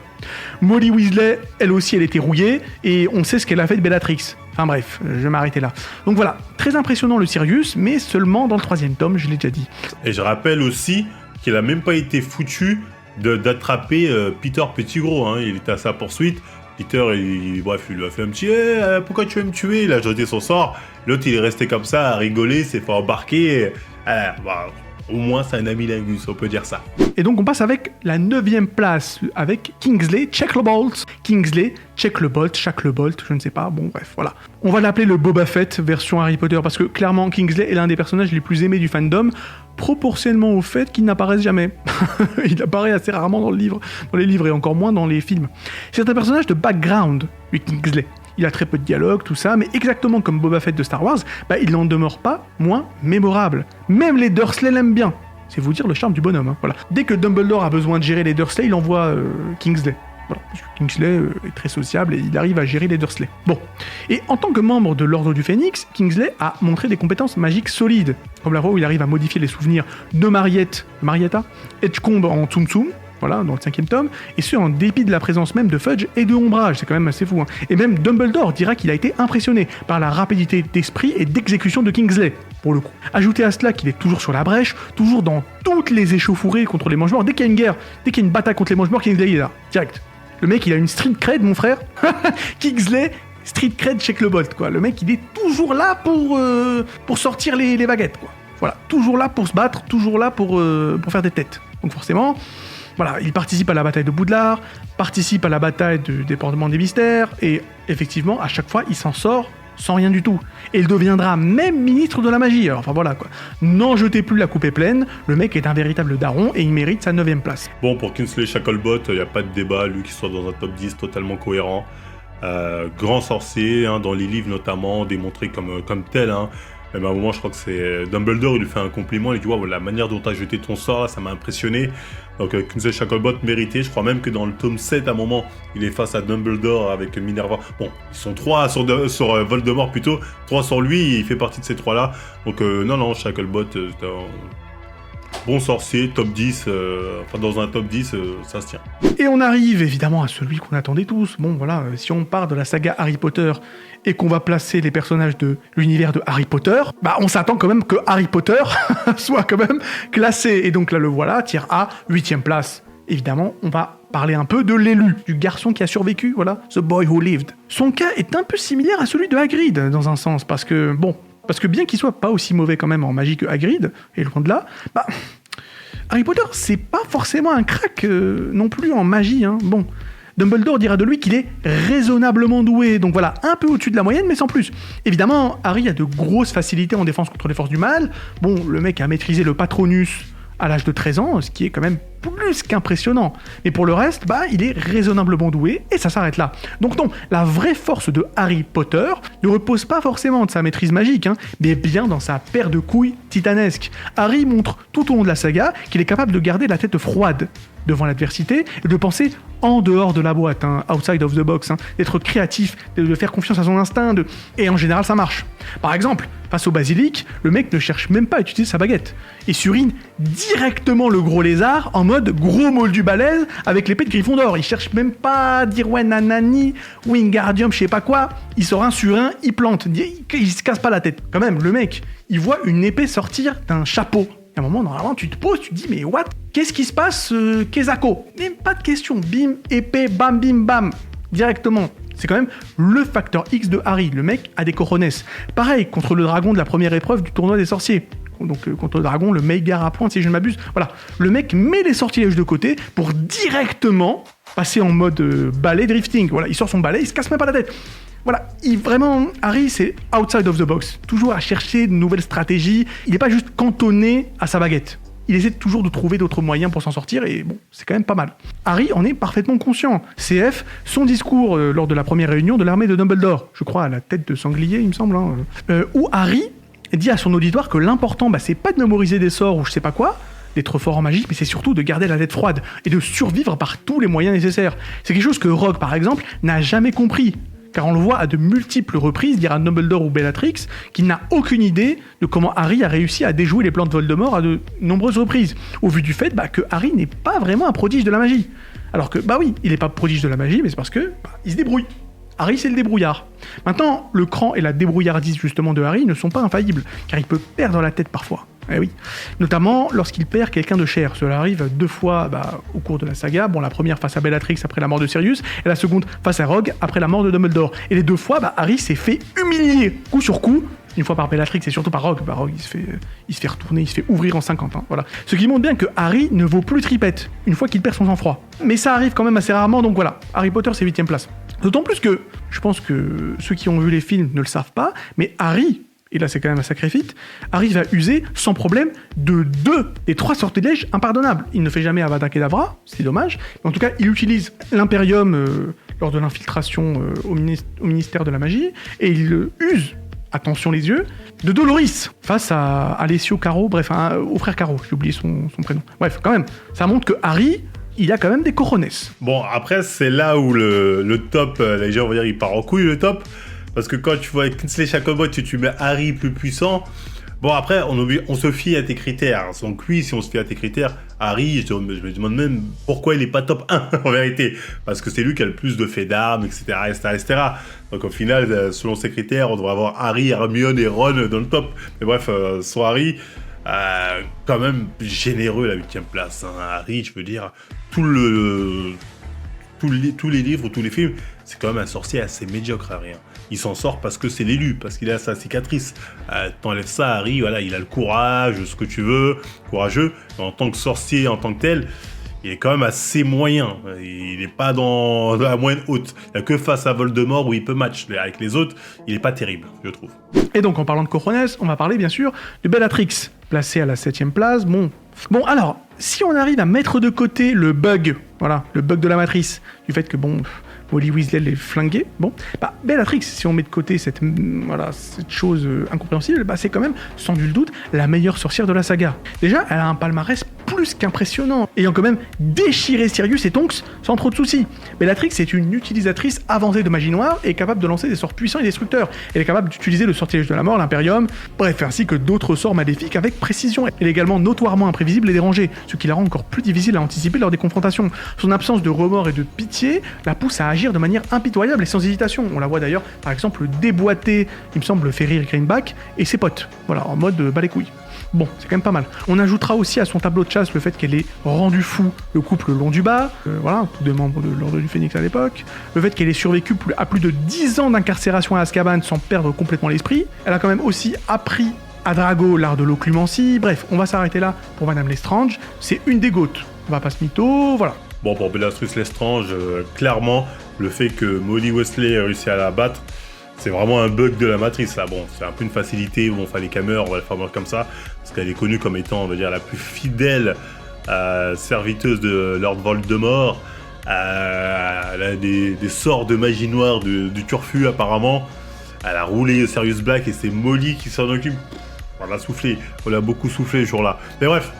Molly Weasley, elle aussi, elle était rouillée, et on sait ce qu'elle a fait de Bellatrix. Enfin bref, je vais m'arrêter là. Donc voilà, très impressionnant le Sirius, mais seulement dans le 3ème tome, je l'ai déjà dit. Et je rappelle aussi qu'il a même pas été foutu d'attraper Peter Pettigrew, hein. Il était à sa poursuite. Peter, il lui a fait un petit « pourquoi tu veux me tuer ?» Il a jeté son sort. L'autre, il est resté comme ça, à rigoler, s'est fait embarquer. Au moins, c'est un ami Lingus, on peut dire ça. Et donc, on passe avec la 9ème place, avec Kingsley Shacklebolt. Kingsley Shacklebolt, je ne sais pas, bon bref, voilà. On va l'appeler le Boba Fett version Harry Potter, parce que clairement, Kingsley est l'un des personnages les plus aimés du fandom, proportionnellement au fait qu'il n'apparaisse jamais. Il apparaît assez rarement dans les livres et encore moins dans les films. C'est un personnage de background, lui Kingsley. Il a très peu de dialogue, tout ça, mais exactement comme Boba Fett de Star Wars, bah, il n'en demeure pas moins mémorable. Même les Dursley l'aiment bien. C'est vous dire le charme du bonhomme, hein, voilà. Dès que Dumbledore a besoin de gérer les Dursley, il envoie Kingsley. Voilà, parce que Kingsley est très sociable et il arrive à gérer les Dursley. Bon. Et en tant que membre de l'Ordre du Phénix, Kingsley a montré des compétences magiques solides, comme la fois où il arrive à modifier les souvenirs de Marietta, Edgecombe en Tsum Tsum, voilà, dans le 5ème tome, et ce en dépit de la présence même de Fudge et de Ombrage, c'est quand même assez fou, hein. Et même Dumbledore dira qu'il a été impressionné par la rapidité d'esprit et d'exécution de Kingsley, pour le coup. Ajoutez à cela qu'il est toujours sur la brèche, toujours dans toutes les échauffourées contre les Mange-Morts. Dès qu'il y a une guerre, dès qu'il y a une bataille contre les Mange-Morts, Kingsley il est là, direct. Le mec il a une street cred, mon frère. Kingsley, street cred chez Shacklebolt, quoi. Le mec il est toujours là pour sortir les baguettes, quoi. Voilà, toujours là pour se battre, toujours là pour faire des têtes. Donc forcément... Voilà, il participe à la bataille de Poudlard, participe à la bataille du département des mystères, et effectivement, à chaque fois, il s'en sort sans rien du tout. Et il deviendra même ministre de la magie. Alors, enfin voilà quoi. N'en jetez plus, la coupe est pleine, le mec est un véritable daron et il mérite sa 9ème place. Bon, pour Kingsley Shacklebolt, il n'y a pas de débat, lui qui soit dans un top 10 totalement cohérent. Grand sorcier, hein, dans les livres notamment, démontré comme tel, hein. Même à un moment, je crois que c'est Dumbledore, il lui fait un compliment, il dit wow, la manière dont tu as jeté ton sort, là, ça m'a impressionné. Donc Kingsley Shacklebolt mérité, je crois même que dans le tome 7, à un moment, il est face à Dumbledore avec Minerva. Bon, ils sont 3 sur Voldemort plutôt, 3 sur lui, il fait partie de ces 3-là. Donc non, Shacklebolt, bon sorcier, top 10, enfin dans un top 10, ça se tient. Et on arrive évidemment à celui qu'on attendait tous. Bon voilà, si on part de la saga Harry Potter et qu'on va placer les personnages de l'univers de Harry Potter, bah on s'attend quand même que Harry Potter soit quand même classé. Et donc là le voilà, tier A, 8ème place. Évidemment, on va parler un peu de l'élu, du garçon qui a survécu, voilà, the boy who lived. Son cas est un peu similaire à celui de Hagrid, dans un sens, parce que bien qu'il soit pas aussi mauvais quand même en magie que Hagrid, et loin de là, bah, Harry Potter, c'est pas forcément un crack non plus en magie, hein. Bon, Dumbledore dira de lui qu'il est raisonnablement doué, donc voilà, un peu au-dessus de la moyenne, mais sans plus. Évidemment, Harry a de grosses facilités en défense contre les forces du mal. Bon, le mec a maîtrisé le Patronus à l'âge de 13 ans, ce qui est quand même plus qu'impressionnant. Mais pour le reste, bah, il est raisonnablement doué, et ça s'arrête là. Donc non, la vraie force de Harry Potter ne repose pas forcément de sa maîtrise magique, hein, mais bien dans sa paire de couilles titanesque. Harry montre tout au long de la saga qu'il est capable de garder la tête froide devant l'adversité et de penser en dehors de la boîte, hein, outside of the box, hein, d'être créatif, de faire confiance à son instinct, et en général ça marche. Par exemple, face au basilic, le mec ne cherche même pas à utiliser sa baguette. Il surine directement le gros lézard en mode gros moldu balèze avec l'épée de Gryffondor. Il cherche même pas à dire ouais nanani, Wingardium, je sais pas quoi. Il sort un sur un, il plante. Il se casse pas la tête. Quand même, le mec, il voit une épée sortir d'un chapeau. À un moment, normalement, tu te poses, tu te dis, mais what? Qu'est-ce qui se passe, Kezako? Même pas de question. Bim, épée, bam, bim, bam. Directement. C'est quand même le facteur X de Harry. Le mec a des cojones. Pareil, contre le dragon de la première épreuve du tournoi des sorciers. Donc, contre le dragon, le Meigar à pointe, si je ne m'abuse. Voilà. Le mec met les sortilèges de côté pour directement passer en mode balai drifting. Voilà. Il sort son balai, il se casse même pas la tête. Voilà, vraiment, Harry, c'est outside of the box. Toujours à chercher de nouvelles stratégies. Il n'est pas juste cantonné à sa baguette. Il essaie toujours de trouver d'autres moyens pour s'en sortir, et bon, c'est quand même pas mal. Harry en est parfaitement conscient. CF, son discours lors de la première réunion de l'armée de Dumbledore, je crois à la tête de sanglier, il me semble, hein, où Harry dit à son auditoire que l'important, c'est pas de mémoriser des sorts ou je sais pas quoi, d'être fort en magie, mais c'est surtout de garder la tête froide et de survivre par tous les moyens nécessaires. C'est quelque chose que Rogue, par exemple, n'a jamais compris. Car on le voit à de multiples reprises dire à Dumbledore ou Bellatrix qu'il n'a aucune idée de comment Harry a réussi à déjouer les plans de Voldemort à de nombreuses reprises, au vu du fait que Harry n'est pas vraiment un prodige de la magie. Alors que, oui, il n'est pas prodige de la magie, mais c'est parce que il se débrouille. Harry, c'est le débrouillard. Maintenant, le cran et la débrouillardise justement de Harry ne sont pas infaillibles, car il peut perdre la tête parfois. Eh oui. Notamment lorsqu'il perd quelqu'un de cher. Cela arrive 2 fois au cours de la saga. Bon, la première face à Bellatrix après la mort de Sirius, et la seconde face à Rogue après la mort de Dumbledore. Et les 2 fois, Harry s'est fait humilier, coup sur coup. Une fois par Bellatrix et surtout par Rogue. Rogue, il se fait retourner, il se fait ouvrir en 50. Hein, voilà. Ce qui montre bien que Harry ne vaut plus tripette une fois qu'il perd son sang-froid. Mais ça arrive quand même assez rarement, donc voilà. Harry Potter, c'est 8ème place. D'autant plus que, je pense que ceux qui ont vu les films ne le savent pas, mais Harry, et là c'est quand même un sacré feat, Harry va user sans problème de 2 des 3 sortilèges impardonnables. Il ne fait jamais Avada Kedavra, c'est dommage, mais en tout cas il utilise l'Imperium lors de l'infiltration au ministère de la magie, et il use, attention les yeux, de Doloris face à Alessio Caro, bref, au frère Caro, j'ai oublié son prénom. Bref, quand même, ça montre que Harry, il a quand même des cojones. Bon, après, c'est là où le top, les gens vont dire, il part en couille, le top. Parce que quand tu vois Kingsley Shacklebolt, tu mets Harry plus puissant. Bon, après, on se fie à tes critères. Donc oui, si on se fie à tes critères, Harry, je me demande même pourquoi il n'est pas top 1, en vérité. Parce que c'est lui qui a le plus de faits d'armes, etc. Donc au final, selon ces critères, on devrait avoir Harry, Hermione et Ron dans le top. Mais bref, sur Harry... quand même généreux la 8ème place. Hein. Harry, je veux dire, tous les livres, tous les films, c'est quand même un sorcier assez médiocre, Harry. Hein. Il s'en sort parce que c'est l'élu, parce qu'il a sa cicatrice. T'enlèves ça, Harry, voilà, il a le courage, ce que tu veux, courageux. Mais en tant que sorcier, en tant que tel, il est quand même assez moyen. Il n'est pas dans la moyenne haute. Il n'y a que face à Voldemort où il peut match. Avec les autres, il n'est pas terrible, je trouve. Et donc, en parlant de cojones, on va parler bien sûr de Bellatrix, placée à la 7ème place. Bon, alors, si on arrive à mettre de côté le bug de la matrice, du fait que, Molly Weasley l'est flinguée, Bellatrix, si on met de côté cette chose incompréhensible, c'est quand même, sans nul doute, la meilleure sorcière de la saga. Déjà, elle a un palmarès plus qu'impressionnant, ayant quand même déchiré Sirius et Tonks sans trop de soucis. Bellatrix est une utilisatrice avancée de magie noire et capable de lancer des sorts puissants et destructeurs. Elle est capable d'utiliser le sortilège de la mort, l'Imperium, bref, ainsi que d'autres sorts maléfiques avec précision. Elle est également notoirement imprévisible et dérangée, ce qui la rend encore plus difficile à anticiper lors des confrontations. Son absence de remords et de pitié la pousse à agir de manière impitoyable et sans hésitation. On la voit d'ailleurs, par exemple, déboîter, il me semble, Ferrir Greenback et ses potes. Voilà, en mode bas les couilles. Bon, c'est quand même pas mal. On ajoutera aussi à son tableau de chasse le fait qu'elle ait rendu fou le couple long du bas, voilà, tous des membres de l'Ordre du Phénix à l'époque, le fait qu'elle ait survécu à plus de 10 ans d'incarcération à Azkaban sans perdre complètement l'esprit. Elle a quand même aussi appris à Drago l'art de l'occlumencie. Bref, on va s'arrêter là pour Madame Lestrange. C'est une des goths. On va pas se mytho, voilà. Bon, pour Bellatrix Lestrange, clairement, le fait que Molly Weasley ait réussi à la battre, c'est vraiment un bug de la matrice, là. Bon, c'est un peu une facilité, bon, fallait qu'elle meure, on va le faire mourir comme ça, parce qu'elle est connue comme étant, on va dire, la plus fidèle serviteuse de Lord Voldemort. Elle a des sorts de magie noire du turfu, apparemment. Elle a roulé Sirius Black et c'est Molly qui s'en occupe. On l'a soufflé, on l'a beaucoup soufflé ce jour-là. Mais bref,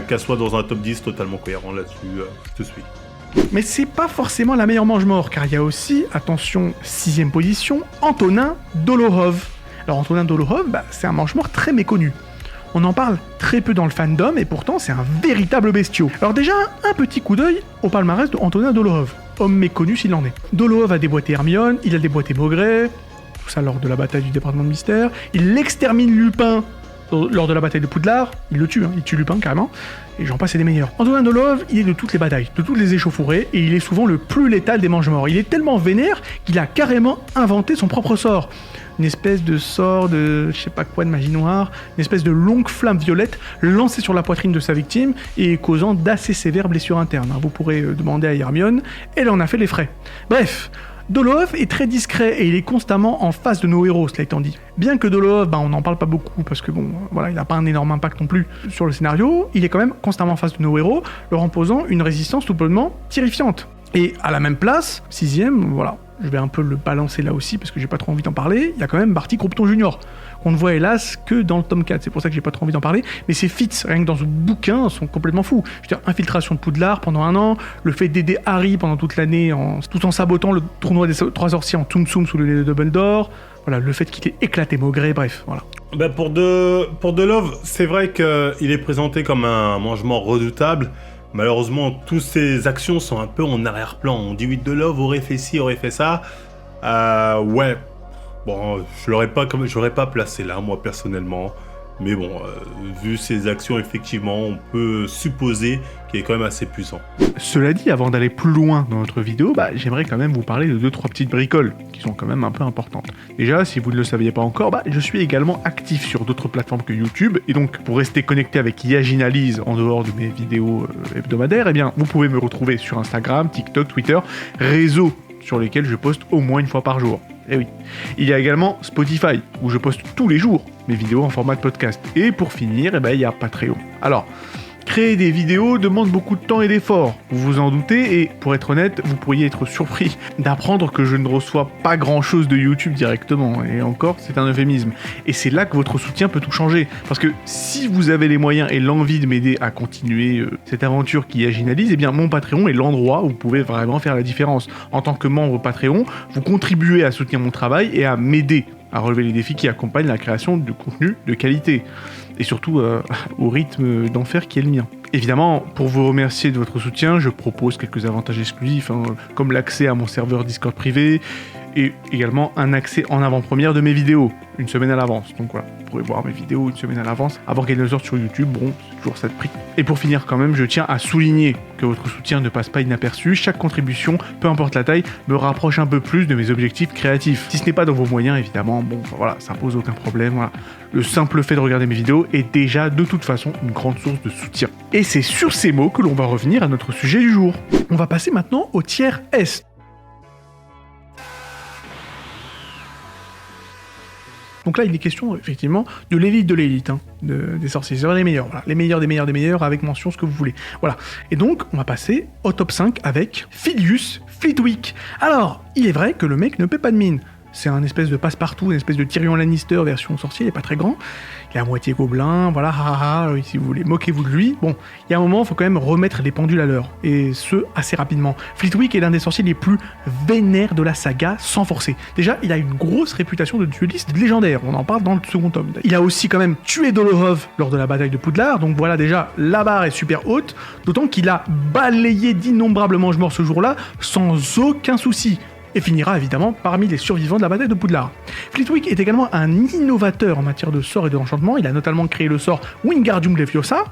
qu'elle soit dans un top 10 totalement cohérent là-dessus, je te suis. Mais c'est pas forcément la meilleure mange-mort, car il y a aussi, attention, 6ème position, Antonin Dolohov. Alors Antonin Dolohov, c'est un mange-mort très méconnu. On en parle très peu dans le fandom, et pourtant c'est un véritable bestiau. Alors déjà, un petit coup d'œil au palmarès de Antonin Dolohov, homme méconnu s'il en est. Dolohov a déboîté Hermione, il a déboîté Maugrey, tout ça lors de la bataille du département de mystère, il extermine Lupin lors de la bataille de Poudlard, il le tue, il tue Lupin carrément, et j'en passe et des meilleurs. Antonin Dolohov, il est de toutes les batailles, de toutes les échauffourées, et il est souvent le plus létal des mange-morts. Il est tellement vénère qu'il a carrément inventé son propre sort. Une espèce de sort de je sais pas quoi de magie noire, une espèce de longue flamme violette lancée sur la poitrine de sa victime et causant d'assez sévères blessures internes. Vous pourrez demander à Hermione, elle en a fait les frais. Bref, Dolohov est très discret et il est constamment en face de nos héros, cela étant dit. Bien que Dolohov, on n'en parle pas beaucoup parce que bon, voilà, il n'a pas un énorme impact non plus sur le scénario, il est quand même constamment en face de nos héros, leur imposant une résistance tout bonnement terrifiante. Et à la même place, 6ème, voilà, je vais un peu le balancer là aussi parce que j'ai pas trop envie d'en parler, il y a quand même Barty Croupton Jr. qu'on ne voit hélas que dans le tome 4, c'est pour ça que j'ai pas trop envie d'en parler, mais ces feats, rien que dans ce bouquin, sont complètement fous. Je veux dire, infiltration de Poudlard pendant 1 an, le fait d'aider Harry pendant toute l'année tout en sabotant le tournoi des 3 sorciers en Tsum Tsum sous le nez de Dumbledore, voilà, le fait qu'il ait éclaté Maugrey, bref, voilà. Pour Dolohov, c'est vrai qu'il est présenté comme un mange-mort redoutable. Malheureusement, toutes ses actions sont un peu en arrière-plan. On dit oui, Dolohov aurait fait ci, aurait fait ça. Ouais. Bon, je l'aurais pas placé là, moi, personnellement. Mais bon, vu ses actions, effectivement, on peut supposer qu'il est quand même assez puissant. Cela dit, avant d'aller plus loin dans notre vidéo, j'aimerais quand même vous parler de 2-3 petites bricoles qui sont quand même un peu importantes. Déjà, si vous ne le saviez pas encore, je suis également actif sur d'autres plateformes que YouTube, et donc pour rester connecté avec Yaginalyse en dehors de mes vidéos hebdomadaires, vous pouvez me retrouver sur Instagram, TikTok, Twitter, réseaux sur lesquels je poste au moins 1 fois par jour. Eh oui. Il y a également Spotify, où je poste tous les jours mes vidéos en format de podcast. Et pour finir, il y a Patreon. Alors, créer des vidéos demande beaucoup de temps et d'efforts, vous vous en doutez, et pour être honnête, vous pourriez être surpris d'apprendre que je ne reçois pas grand-chose de YouTube directement, et encore, c'est un euphémisme. Et c'est là que votre soutien peut tout changer, parce que si vous avez les moyens et l'envie de m'aider à continuer cette aventure qui Yaginalyse, mon Patreon est l'endroit où vous pouvez vraiment faire la différence. En tant que membre Patreon, vous contribuez à soutenir mon travail et à m'aider à relever les défis qui accompagnent la création de contenu de qualité. Et surtout au rythme d'enfer qui est le mien. Évidemment, pour vous remercier de votre soutien, je propose quelques avantages exclusifs, comme l'accès à mon serveur Discord privé, et également un accès en avant-première de mes vidéos, 1 semaine à l'avance. Donc voilà, vous pourrez voir mes vidéos 1 semaine à l'avance, avant qu'elles ne sortent sur YouTube, bon, c'est toujours ça de prix. Et pour finir quand même, je tiens à souligner que votre soutien ne passe pas inaperçu, chaque contribution, peu importe la taille, me rapproche un peu plus de mes objectifs créatifs. Si ce n'est pas dans vos moyens, évidemment, ça pose aucun problème, voilà. Le simple fait de regarder mes vidéos est déjà de toute façon une grande source de soutien. Et c'est sur ces mots que l'on va revenir à notre sujet du jour. On va passer maintenant au tiers S. Donc là, il est question, effectivement, de l'élite, des sorciers. C'est les meilleurs, voilà. Les meilleurs des meilleurs, avec mention, ce que vous voulez. Voilà. Et donc, on va passer au top 5 avec Filius Flitwick. Alors, il est vrai que le mec ne paie pas de mine. c'est un espèce de passe-partout, une espèce de Tyrion Lannister version sorcier, il est pas très grand, il est à moitié gobelin, voilà, si vous voulez, moquez-vous de lui. Bon, il y a un moment, il faut quand même remettre les pendules à l'heure, et ce, assez rapidement. Flitwick est l'un des sorciers les plus vénères de la saga, sans forcer. Déjà, il a une grosse réputation de dueliste légendaire, on en parle dans le second tome. Il a aussi quand même tué Dolohov lors de la bataille de Poudlard, donc voilà, déjà, la barre est super haute, d'autant qu'il a balayé d'innombrables mange-morts ce jour-là, sans aucun souci. Et finira évidemment parmi les survivants de la bataille de Poudlard. Flitwick est également un innovateur en matière de sorts et de enchantements. Il a notamment créé le sort Wingardium Leviosa,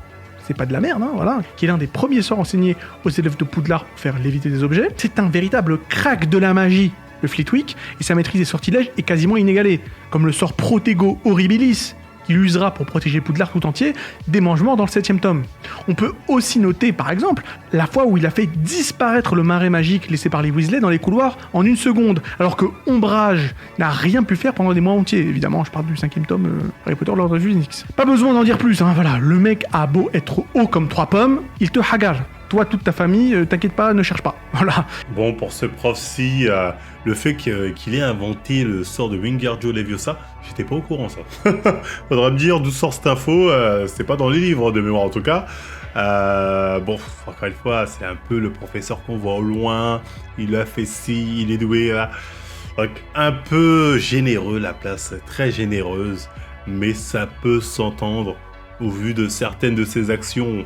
c'est pas de la merde, hein, voilà, qui est l'un des premiers sorts enseignés aux élèves de Poudlard pour faire léviter des objets. C'est un véritable crack de la magie, le Flitwick, et sa maîtrise des sortilèges est quasiment inégalée, comme le sort Protego Horribilis, qu'il usera pour protéger Poudlard tout entier des mange-morts dans le 7ème tome. On peut aussi noter, par exemple, la fois où il a fait disparaître le marais magique laissé par les Weasley dans les couloirs en 1 seconde, alors que Ombrage n'a rien pu faire pendant des mois entiers. Évidemment, je parle du 5ème tome Harry Potter l'Ordre du Phénix. Pas besoin d'en dire plus, hein, voilà, le mec a beau être haut comme 3 pommes, il te hagage. Toi, toute ta famille, t'inquiète pas, ne cherche pas. Voilà. Bon, pour ce prof-ci, le fait qu'il ait inventé le sort de Wingardium Leviosa, j'étais pas au courant, ça. Faudra me dire d'où sort cette info, c'est pas dans les livres de mémoire en tout cas. Bon, encore une fois, c'est un peu le professeur qu'on voit au loin, il a fait ci, il est doué, là. Donc, un peu généreux, la place très généreuse, mais ça peut s'entendre au vu de certaines de ses actions.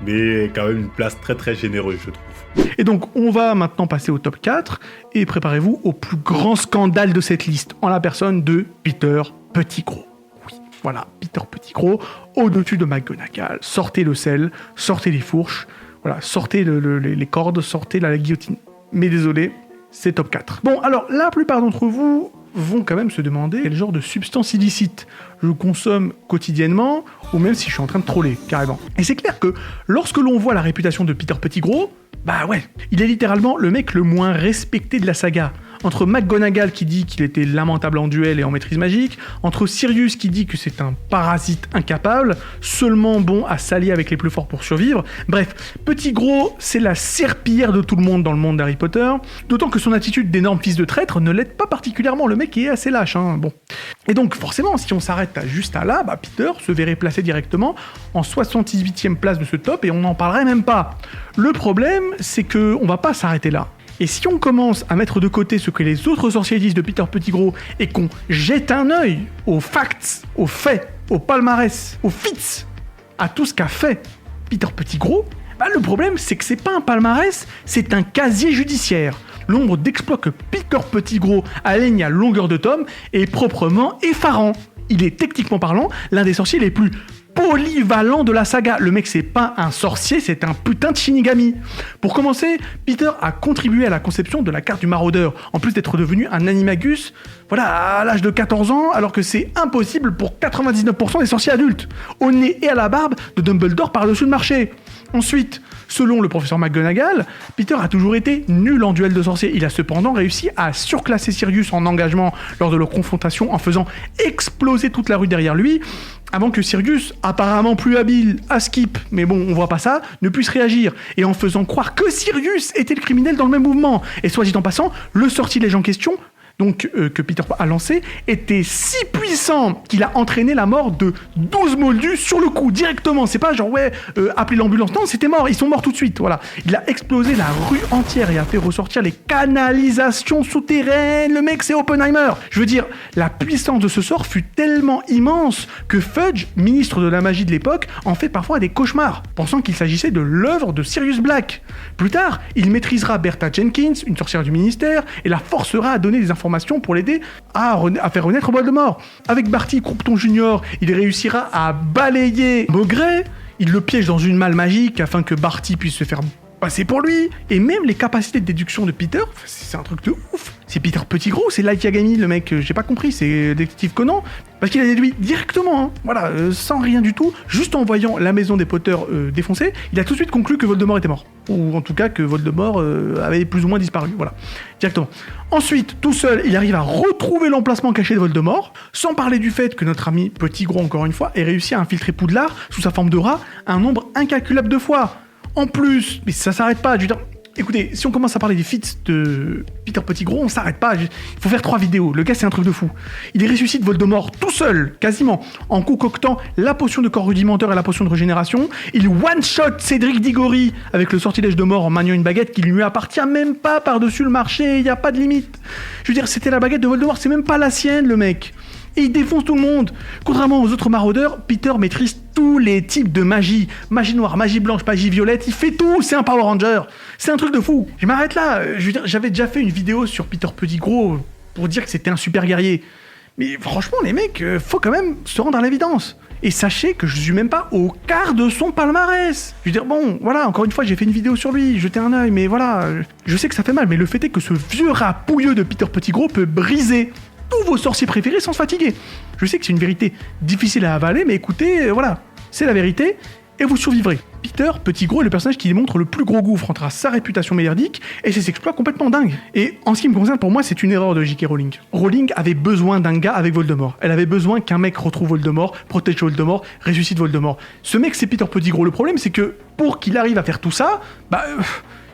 Mais quand même une place très très généreuse, je trouve. Et donc, on va maintenant passer au top 4, et préparez-vous au plus grand scandale de cette liste, en la personne de Peter Pettigrew. Oui, voilà, Peter Pettigrew, au-dessus de McGonagall. Sortez le sel, sortez les fourches, voilà, sortez les cordes, sortez la guillotine. Mais désolé, c'est top 4. Bon, alors, la plupart d'entre vous vont quand même se demander quel genre de substance illicite je consomme quotidiennement, ou même si je suis en train de troller, carrément. Et c'est clair que lorsque l'on voit la réputation de Peter Pettigrew, bah ouais, il est littéralement le mec le moins respecté de la saga. Entre McGonagall qui dit qu'il était lamentable en duel et en maîtrise magique, entre Sirius qui dit que c'est un parasite incapable, seulement bon à s'allier avec les plus forts pour survivre. Bref, Pettigrew, c'est la serpillière de tout le monde dans le monde d'Harry Potter, d'autant que son attitude d'énorme fils de traître ne l'aide pas particulièrement, le mec est assez lâche, hein, bon. Et donc forcément, si on s'arrête juste à là, bah Peter se verrait placé directement en 78e place de ce top et on n'en parlerait même pas. Le problème, c'est que on va pas s'arrêter là. Et si on commence à mettre de côté ce que les autres sorciers disent de Peter Pettigrew et qu'on jette un œil aux facts, aux faits, aux palmarès, aux feats, à tout ce qu'a fait Peter Pettigrew, bah le problème c'est que c'est pas un palmarès, c'est un casier judiciaire. Le nombre d'exploits que Peter Pettigrew aligne à longueur de tome est proprement effarant. Il est techniquement parlant l'un des sorciers les plus polyvalent de la saga. Le mec, c'est pas un sorcier, c'est un putain de Shinigami. Pour commencer, Peter a contribué à la conception de la carte du maraudeur, en plus d'être devenu un animagus, voilà, à l'âge de 14 ans, alors que c'est impossible pour 99% des sorciers adultes, au nez et à la barbe de Dumbledore par-dessus le marché. Ensuite, selon le professeur McGonagall, Peter a toujours été nul en duel de sorciers. Il a cependant réussi à surclasser Sirius en engagement lors de leur confrontation en faisant exploser toute la rue derrière lui, avant que Sirius, apparemment plus habile à skip, mais bon, on voit pas ça, ne puisse réagir, et en faisant croire que Sirius était le criminel dans le même mouvement. Et soit dit en passant, le sortilège en question, donc que Peter a lancé, était si puissant qu'il a entraîné la mort de 12 moldus sur le coup, directement. C'est pas genre, ouais, appelez l'ambulance. Non, c'était mort, ils sont morts tout de suite, voilà. Il a explosé la rue entière et a fait ressortir les canalisations souterraines. Le mec, c'est Oppenheimer. Je veux dire, la puissance de ce sort fut tellement immense que Fudge, ministre de la magie de l'époque, en fait parfois des cauchemars, pensant qu'il s'agissait de l'œuvre de Sirius Black. Plus tard, il maîtrisera Bertha Jenkins, une sorcière du ministère, et la forcera à donner des informations pour l'aider à faire renaître Voldemort. Avec Barty Croupton Jr., il réussira à balayer Maugret, il le piège dans une malle magique afin que Barty puisse se faire passer pour lui, et même les capacités de déduction de Peter, c'est un truc de ouf. C'est Peter Pettigrew, c'est Light Yagami, le mec, j'ai pas compris, c'est détective Conan, parce qu'il a déduit directement, hein, voilà, sans rien du tout, juste en voyant la maison des Potter défoncée, il a tout de suite conclu que Voldemort était mort, ou en tout cas que Voldemort avait plus ou moins disparu, voilà, directement. Ensuite, tout seul, il arrive à retrouver l'emplacement caché de Voldemort, sans parler du fait que notre ami Pettigrew, encore une fois, ait réussi à infiltrer Poudlard sous sa forme de rat un nombre incalculable de fois. En plus, mais ça s'arrête pas, Écoutez, si on commence à parler des feats de Peter Pettigrew, on s'arrête pas. Il faut faire 3 vidéos. Le gars, c'est un truc de fou. Il ressuscite Voldemort tout seul, quasiment, en concoctant la potion de corps rudimentaire et la potion de régénération. Il one-shot Cédric Diggory avec le sortilège de mort en maniant une baguette qui ne lui appartient même pas par-dessus le marché. Il n'y a pas de limite. Je veux dire, c'était la baguette de Voldemort, c'est même pas la sienne, le mec. Et il défonce tout le monde. Contrairement aux autres maraudeurs, Peter maîtrise tous les types de magie. Magie noire, magie blanche, magie violette, il fait tout, c'est un Power Ranger. C'est un truc de fou. Je m'arrête là. Je veux dire, j'avais déjà fait une vidéo sur Peter Pettigrew pour dire que c'était un super guerrier. Mais franchement, les mecs, faut quand même se rendre à l'évidence. Et sachez que je suis même pas au quart de son palmarès. Je veux dire, bon, voilà, encore une fois, j'ai fait une vidéo sur lui, jetez un œil, mais voilà, je sais que ça fait mal, mais le fait est que ce vieux rat pouilleux de Peter Pettigrew peut briser tous vos sorciers préférés sans se fatiguer. Je sais que c'est une vérité difficile à avaler, mais écoutez, voilà, c'est la vérité, et vous survivrez. Peter Pettigrew est le personnage qui démontre le plus gros gouffre entre sa réputation merdique et ses exploits complètement dingues. Et en ce qui me concerne, pour moi, c'est une erreur de J.K. Rowling. Rowling avait besoin d'un gars avec Voldemort. Elle avait besoin qu'un mec retrouve Voldemort, protège Voldemort, ressuscite Voldemort. Ce mec, c'est Peter Pettigrew. Le problème, c'est que pour qu'il arrive à faire tout ça,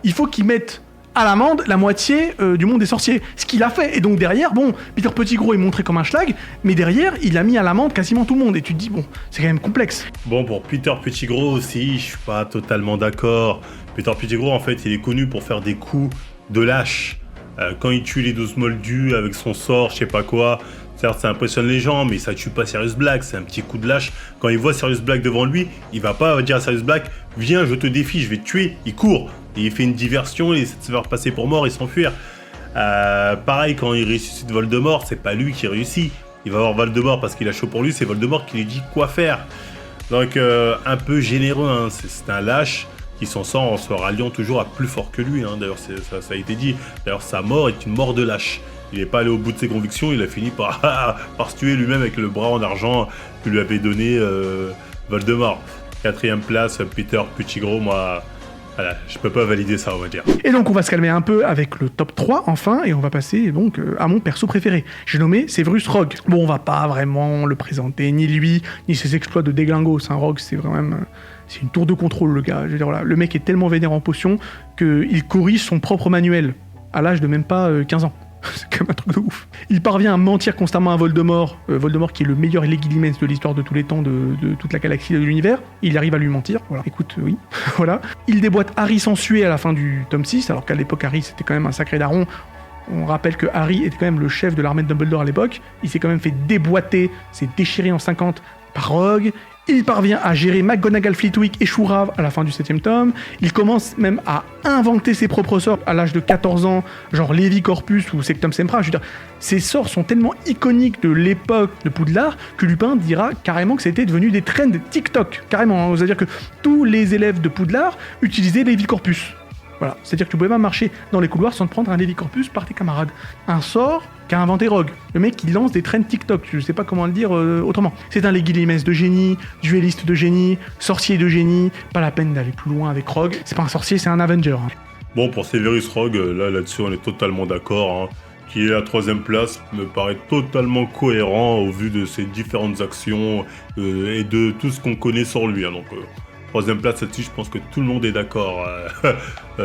il faut qu'il mette à l'amende la moitié du monde des sorciers. Ce qu'il a fait. Et donc derrière, bon, Peter Pettigrew est montré comme un schlag, mais derrière, il a mis à l'amende quasiment tout le monde. Et tu te dis, bon, c'est quand même complexe. Bon, pour Peter Pettigrew aussi, je suis pas totalement d'accord. Peter Pettigrew, en fait, il est connu pour faire des coups de lâche. Quand il tue les 12 moldus avec son sort, je sais pas quoi, certes, ça impressionne les gens, mais ça tue pas Sirius Black, c'est un petit coup de lâche. Quand il voit Sirius Black devant lui, il va pas dire à Sirius Black, viens, je te défie, je vais te tuer. Il court. Et il fait une diversion, il essaie de se faire passer pour mort et s'enfuir. Pareil, quand il ressuscite Voldemort, c'est pas lui qui réussit. Il va voir Voldemort parce qu'il a chaud pour lui, c'est Voldemort qui lui dit quoi faire. Donc, un peu généreux, hein. C'est un lâche qui s'en sort en se ralliant toujours à plus fort que lui. Hein. D'ailleurs, ça a été dit. D'ailleurs, sa mort est une mort de lâche. Il n'est pas allé au bout de ses convictions, il a fini par se tuer lui-même avec le bras en argent que lui avait donné Voldemort. 4e place, Peter Pettigrew, moi... Voilà, je peux pas valider ça, on va dire. Et donc on va se calmer un peu avec le top 3 enfin, et on va passer donc à mon perso préféré. J'ai nommé Severus Rogue. Bon, on va pas vraiment le présenter, ni lui, ni ses exploits de déglingo. C'est un Rogue, c'est vraiment... c'est une tour de contrôle, le gars. Je veux dire, voilà, le mec est tellement vénère en potion qu'il corrige son propre manuel à l'âge de même pas 15 ans. C'est quand même un truc de ouf. Il parvient à mentir constamment à Voldemort, Voldemort qui est le meilleur Legilimens de l'histoire de tous les temps, de toute la galaxie et de l'univers. Il arrive à lui mentir, voilà. Écoute, oui, voilà. Il déboîte Harry sans suer à la fin du tome 6, alors qu'à l'époque Harry c'était quand même un sacré daron. On rappelle que Harry était quand même le chef de l'armée de Dumbledore à l'époque. Il s'est quand même fait déboîter, s'est déchiré en 50 par Rogue. Il parvient à gérer McGonagall, Flitwick et Shurav à la fin du 7e tome. Il commence même à inventer ses propres sorts à l'âge de 14 ans, genre Levi Corpus ou Sectum Sempra. Je veux dire, ces sorts sont tellement iconiques de l'époque de Poudlard que Lupin dira carrément que c'était devenu des trends TikTok. Carrément, hein. C'est-à-dire que tous les élèves de Poudlard utilisaient Levi Corpus. Voilà, c'est-à-dire que tu pouvais pas marcher dans les couloirs sans te prendre un Levi Corpus par tes camarades. Un sort qu'a inventé Rogue. Le mec qui lance des trends TikTok, je sais pas comment le dire autrement. C'est un Legilimens de génie, duelliste de génie, sorcier de génie, pas la peine d'aller plus loin avec Rogue. C'est pas un sorcier, c'est un Avenger. Hein. Bon, pour Severus Rogue, là-dessus on est totalement d'accord. Hein. Qui est à 3e place me paraît totalement cohérent au vu de ses différentes actions et de tout ce qu'on connaît sur lui. Hein. Donc, 3e place là-dessus, je pense que tout le monde est d'accord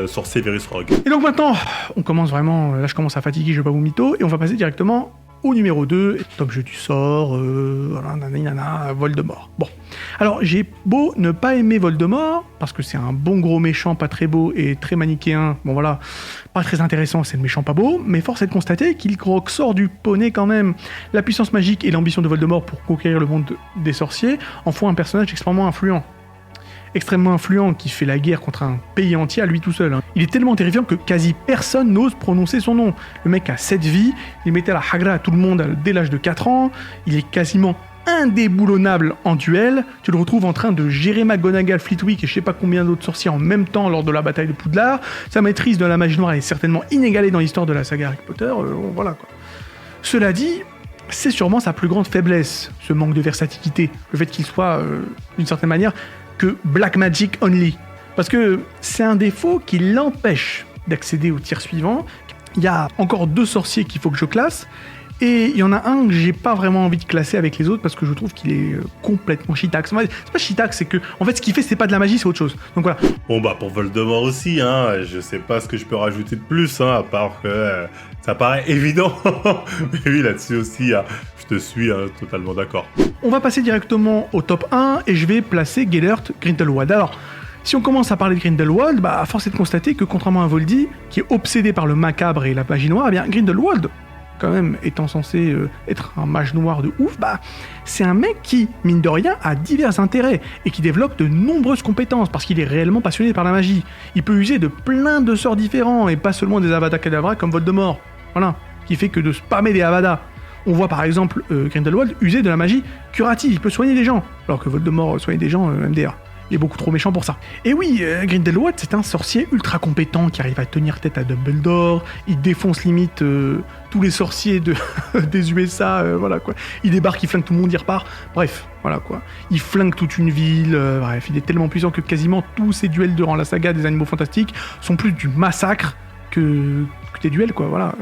sur Severus Rogue. Et donc maintenant, on commence vraiment, là je commence à fatiguer, je vais pas vous mytho, et on va passer directement au numéro 2, top jeu du sort, voilà, nanana, Voldemort. Bon, alors j'ai beau ne pas aimer Voldemort, parce que c'est un bon gros méchant pas très beau et très manichéen, bon voilà, pas très intéressant, c'est le méchant pas beau, mais force est de constater qu'il sort du poney quand même. La puissance magique et l'ambition de Voldemort pour conquérir le monde des sorciers en font un personnage extrêmement influent, qui fait la guerre contre un pays entier à lui tout seul. Hein. Il est tellement terrifiant que quasi personne n'ose prononcer son nom. Le mec a 7 vies, il mettait la hagra à tout le monde dès l'âge de 4 ans, il est quasiment indéboulonnable en duel, tu le retrouves en train de gérer McGonagall, Flitwick et je sais pas combien d'autres sorciers en même temps lors de la bataille de Poudlard. Sa maîtrise de la magie noire est certainement inégalée dans l'histoire de la saga Harry Potter, voilà quoi. Cela dit, c'est sûrement sa plus grande faiblesse, ce manque de versatilité, le fait qu'il soit, d'une certaine manière, que Black Magic only. Parce que c'est un défaut qui l'empêche d'accéder au tir suivant. Il y a encore 2 sorciers qu'il faut que je classe, Et il y en a un que j'ai pas vraiment envie de classer avec les autres parce que je trouve qu'il est complètement shitax. C'est pas shitax, c'est que en fait ce qu'il fait c'est pas de la magie, c'est autre chose. Donc voilà. Bon bah pour Voldemort aussi, hein, je sais pas ce que je peux rajouter de plus, hein, à part que ça paraît évident. Mais oui, là-dessus aussi, hein, je te suis totalement d'accord. On va passer directement au top 1 et je vais placer Gellert Grindelwald. Alors, si on commence à parler de Grindelwald, bah force est de constater que contrairement à Voldy, qui est obsédé par le macabre et la magie noire, eh bien Grindelwald, quand même étant censé être un mage noir de ouf, bah c'est un mec qui, mine de rien, a divers intérêts et qui développe de nombreuses compétences parce qu'il est réellement passionné par la magie. Il peut user de plein de sorts différents et pas seulement des Avada Kedavra comme Voldemort. Voilà, qui fait que de spammer des Avada. On voit par exemple Grindelwald user de la magie curative, il peut soigner des gens, alors que Voldemort soigne des gens MDR. Il est beaucoup trop méchant pour ça. Et oui, Grindelwald, c'est un sorcier ultra compétent qui arrive à tenir tête à Dumbledore. Il défonce limite tous les sorciers des USA, voilà quoi. Il débarque, il flingue tout le monde, il repart. Bref, voilà quoi. Il flingue toute une ville. Bref, il est tellement puissant que quasiment tous ses duels durant la saga des Animaux Fantastiques sont plus du massacre que des duels, quoi, voilà.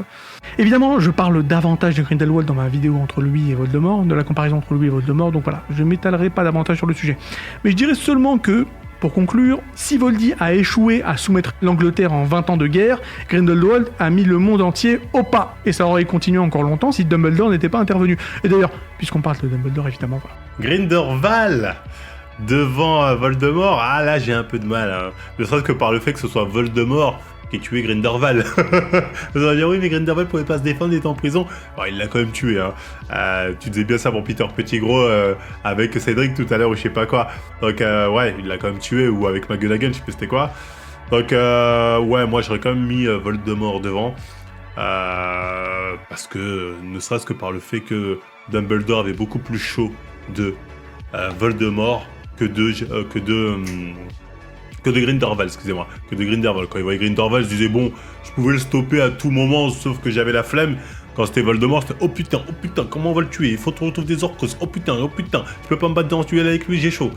Évidemment, je parle davantage de Grindelwald dans ma vidéo entre lui et Voldemort, de la comparaison entre lui et Voldemort, donc voilà, je m'étalerai pas davantage sur le sujet. Mais je dirais seulement que, pour conclure, si Voldy a échoué à soumettre l'Angleterre en 20 ans de guerre, Grindelwald a mis le monde entier au pas, et ça aurait continué encore longtemps si Dumbledore n'était pas intervenu. Et d'ailleurs, puisqu'on parle de Dumbledore, évidemment, voilà. Grindelwald devant Voldemort, ah là j'ai un peu de mal, hein. Ne serait-ce que par le fait que ce soit Voldemort qui a tué Grindelwald. Vous allez dire oui mais Grindelwald pouvait pas se défendre, il était en prison. Bon, il l'a quand même tué, hein. Tu disais bien ça pour Peter Pettigrew avec Cédric tout à l'heure ou je sais pas quoi. Donc ouais, il l'a quand même tué, ou avec McGonagall, je sais plus c'était quoi. Donc ouais, moi j'aurais quand même mis Voldemort devant. Parce que, ne serait-ce que par le fait que Dumbledore avait beaucoup plus chaud de Voldemort que de Grindelwald, excusez-moi, que de Grindelwald. Quand il voyait Grindelwald, je disais bon, je pouvais le stopper à tout moment, sauf que j'avais la flemme. Quand c'était Voldemort, c'était oh putain, comment on va le tuer? Il faut qu'on retrouve des Orcos, oh putain, je peux pas me battre dans ce duel avec lui, j'ai chaud.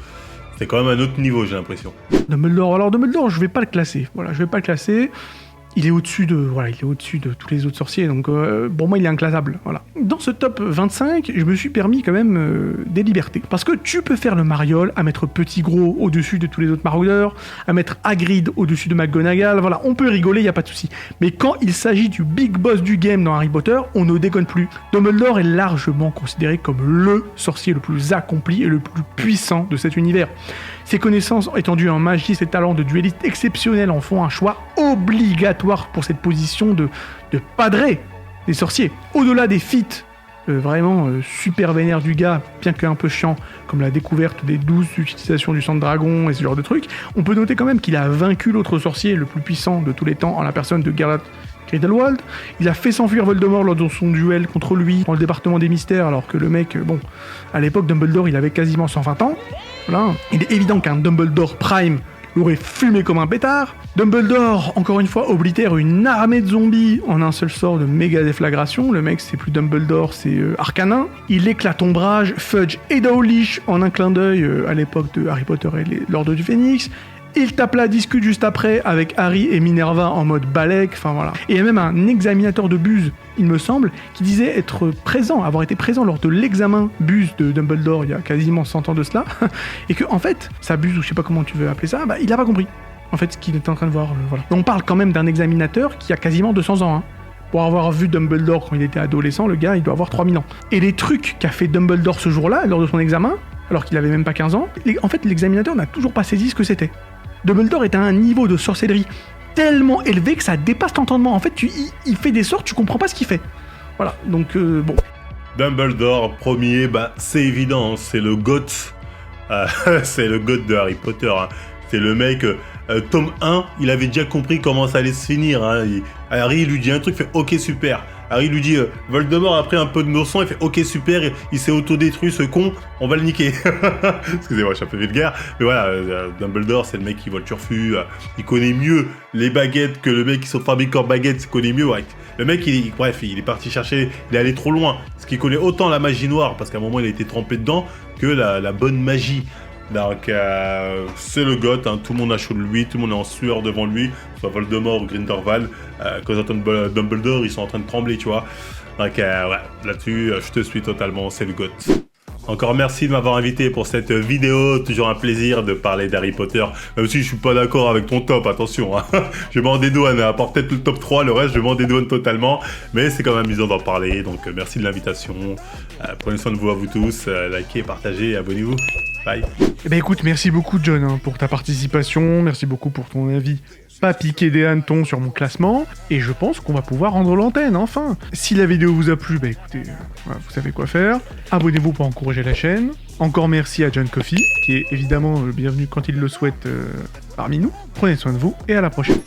C'était quand même un autre niveau, j'ai l'impression. Dumbledore, je vais pas le classer. Voilà, je vais pas le classer. Il est au-dessus de tous les autres sorciers, donc pour moi il est inclassable, voilà. Dans ce top 25, je me suis permis quand même des libertés. Parce que tu peux faire le mariole, à mettre Petit Gros au-dessus de tous les autres maraudeurs, à mettre Hagrid au-dessus de McGonagall, voilà, on peut rigoler, y a pas de souci. Mais quand il s'agit du big boss du game dans Harry Potter, on ne déconne plus. Dumbledore est largement considéré comme le sorcier le plus accompli et le plus puissant de cet univers. Ses connaissances étendues en magie, ses talents de duelliste exceptionnels en font un choix obligatoire pour cette position de padré des sorciers. Au-delà des feats vraiment super vénères du gars, bien qu'un peu chiant, comme la découverte des 12 utilisations du sang de dragon et ce genre de trucs, on peut noter quand même qu'il a vaincu l'autre sorcier le plus puissant de tous les temps en la personne de Gellert Grindelwald. Il a fait s'enfuir Voldemort lors de son duel contre lui dans le département des mystères, alors que le mec, bon, à l'époque Dumbledore il avait quasiment 120 ans. Voilà. Il est évident qu'un Dumbledore Prime l'aurait fumé comme un pétard. Dumbledore, encore une fois, oblitère une armée de zombies en un seul sort de méga déflagration. Le mec, c'est plus Dumbledore, c'est Arcanin. Il éclate Ombrage, Fudge et Dowlish en un clin d'œil à l'époque de Harry Potter et l'Ordre du Phénix. Il tape la discute juste après avec Harry et Minerva en mode balèque, enfin voilà. Et il y a même un examinateur de Buse, il me semble, qui disait avoir été présent lors de l'examen Buse de Dumbledore il y a quasiment 100 ans de cela, et que en fait, sa Buse, ou je sais pas comment tu veux appeler ça, bah il a pas compris, en fait, ce qu'il était en train de voir, voilà. On parle quand même d'un examinateur qui a quasiment 200 ans, hein. Pour avoir vu Dumbledore quand il était adolescent, le gars, il doit avoir 3000 ans. Et les trucs qu'a fait Dumbledore ce jour-là, lors de son examen, alors qu'il avait même pas 15 ans, en fait, l'examinateur n'a toujours pas saisi ce que c'était. Dumbledore est à un niveau de sorcellerie tellement élevé que ça dépasse l'entendement. En fait, il fait des sorts, tu comprends pas ce qu'il fait. Voilà, donc bon. Dumbledore, premier, bah c'est évident, hein, c'est le GOAT. C'est le GOAT de Harry Potter. Hein. C'est le mec, tome 1, il avait déjà compris comment ça allait se finir. Hein. Harry lui dit un truc, il fait ok super. Harry lui dit Voldemort a pris un peu de mon sang, il fait ok super, il s'est autodétruit ce con, on va le niquer. Excusez-moi, je suis un peu vulgaire, mais voilà, Dumbledore c'est le mec qui vole turfu, il connaît mieux les baguettes que le mec qui sont fabricants baguettes, il connaît mieux. Ouais. Le mec, il est parti chercher, il est allé trop loin, parce qu'il connaît autant la magie noire, parce qu'à un moment il a été trempé dedans, que la bonne magie. Donc c'est le GOAT, hein, tout le monde a chaud de lui, tout le monde est en sueur devant lui, soit Voldemort ou Grindelwald. Quand ils entendent Dumbledore, ils sont en train de trembler, tu vois. Donc ouais, là-dessus, je te suis totalement, c'est le GOAT. Encore merci de m'avoir invité pour cette vidéo, toujours un plaisir de parler d'Harry Potter, même si je suis pas d'accord avec ton top, attention, hein. Je m'en dédouane, à part peut-être le top 3, le reste je m'en dédouane totalement, mais c'est quand même amusant d'en parler, donc merci de l'invitation, prenez soin de vous à vous tous, likez, partagez et abonnez-vous, bye. Eh ben écoute, merci beaucoup John hein, pour ta participation, merci beaucoup pour ton avis. Pas piquer des hannetons sur mon classement, et je pense qu'on va pouvoir rendre l'antenne, enfin. Si la vidéo vous a plu, bah écoutez, voilà, vous savez quoi faire. Abonnez-vous pour encourager la chaîne. Encore merci à John Coffey, qui est évidemment le bienvenu quand il le souhaite parmi nous. Prenez soin de vous, et à la prochaine.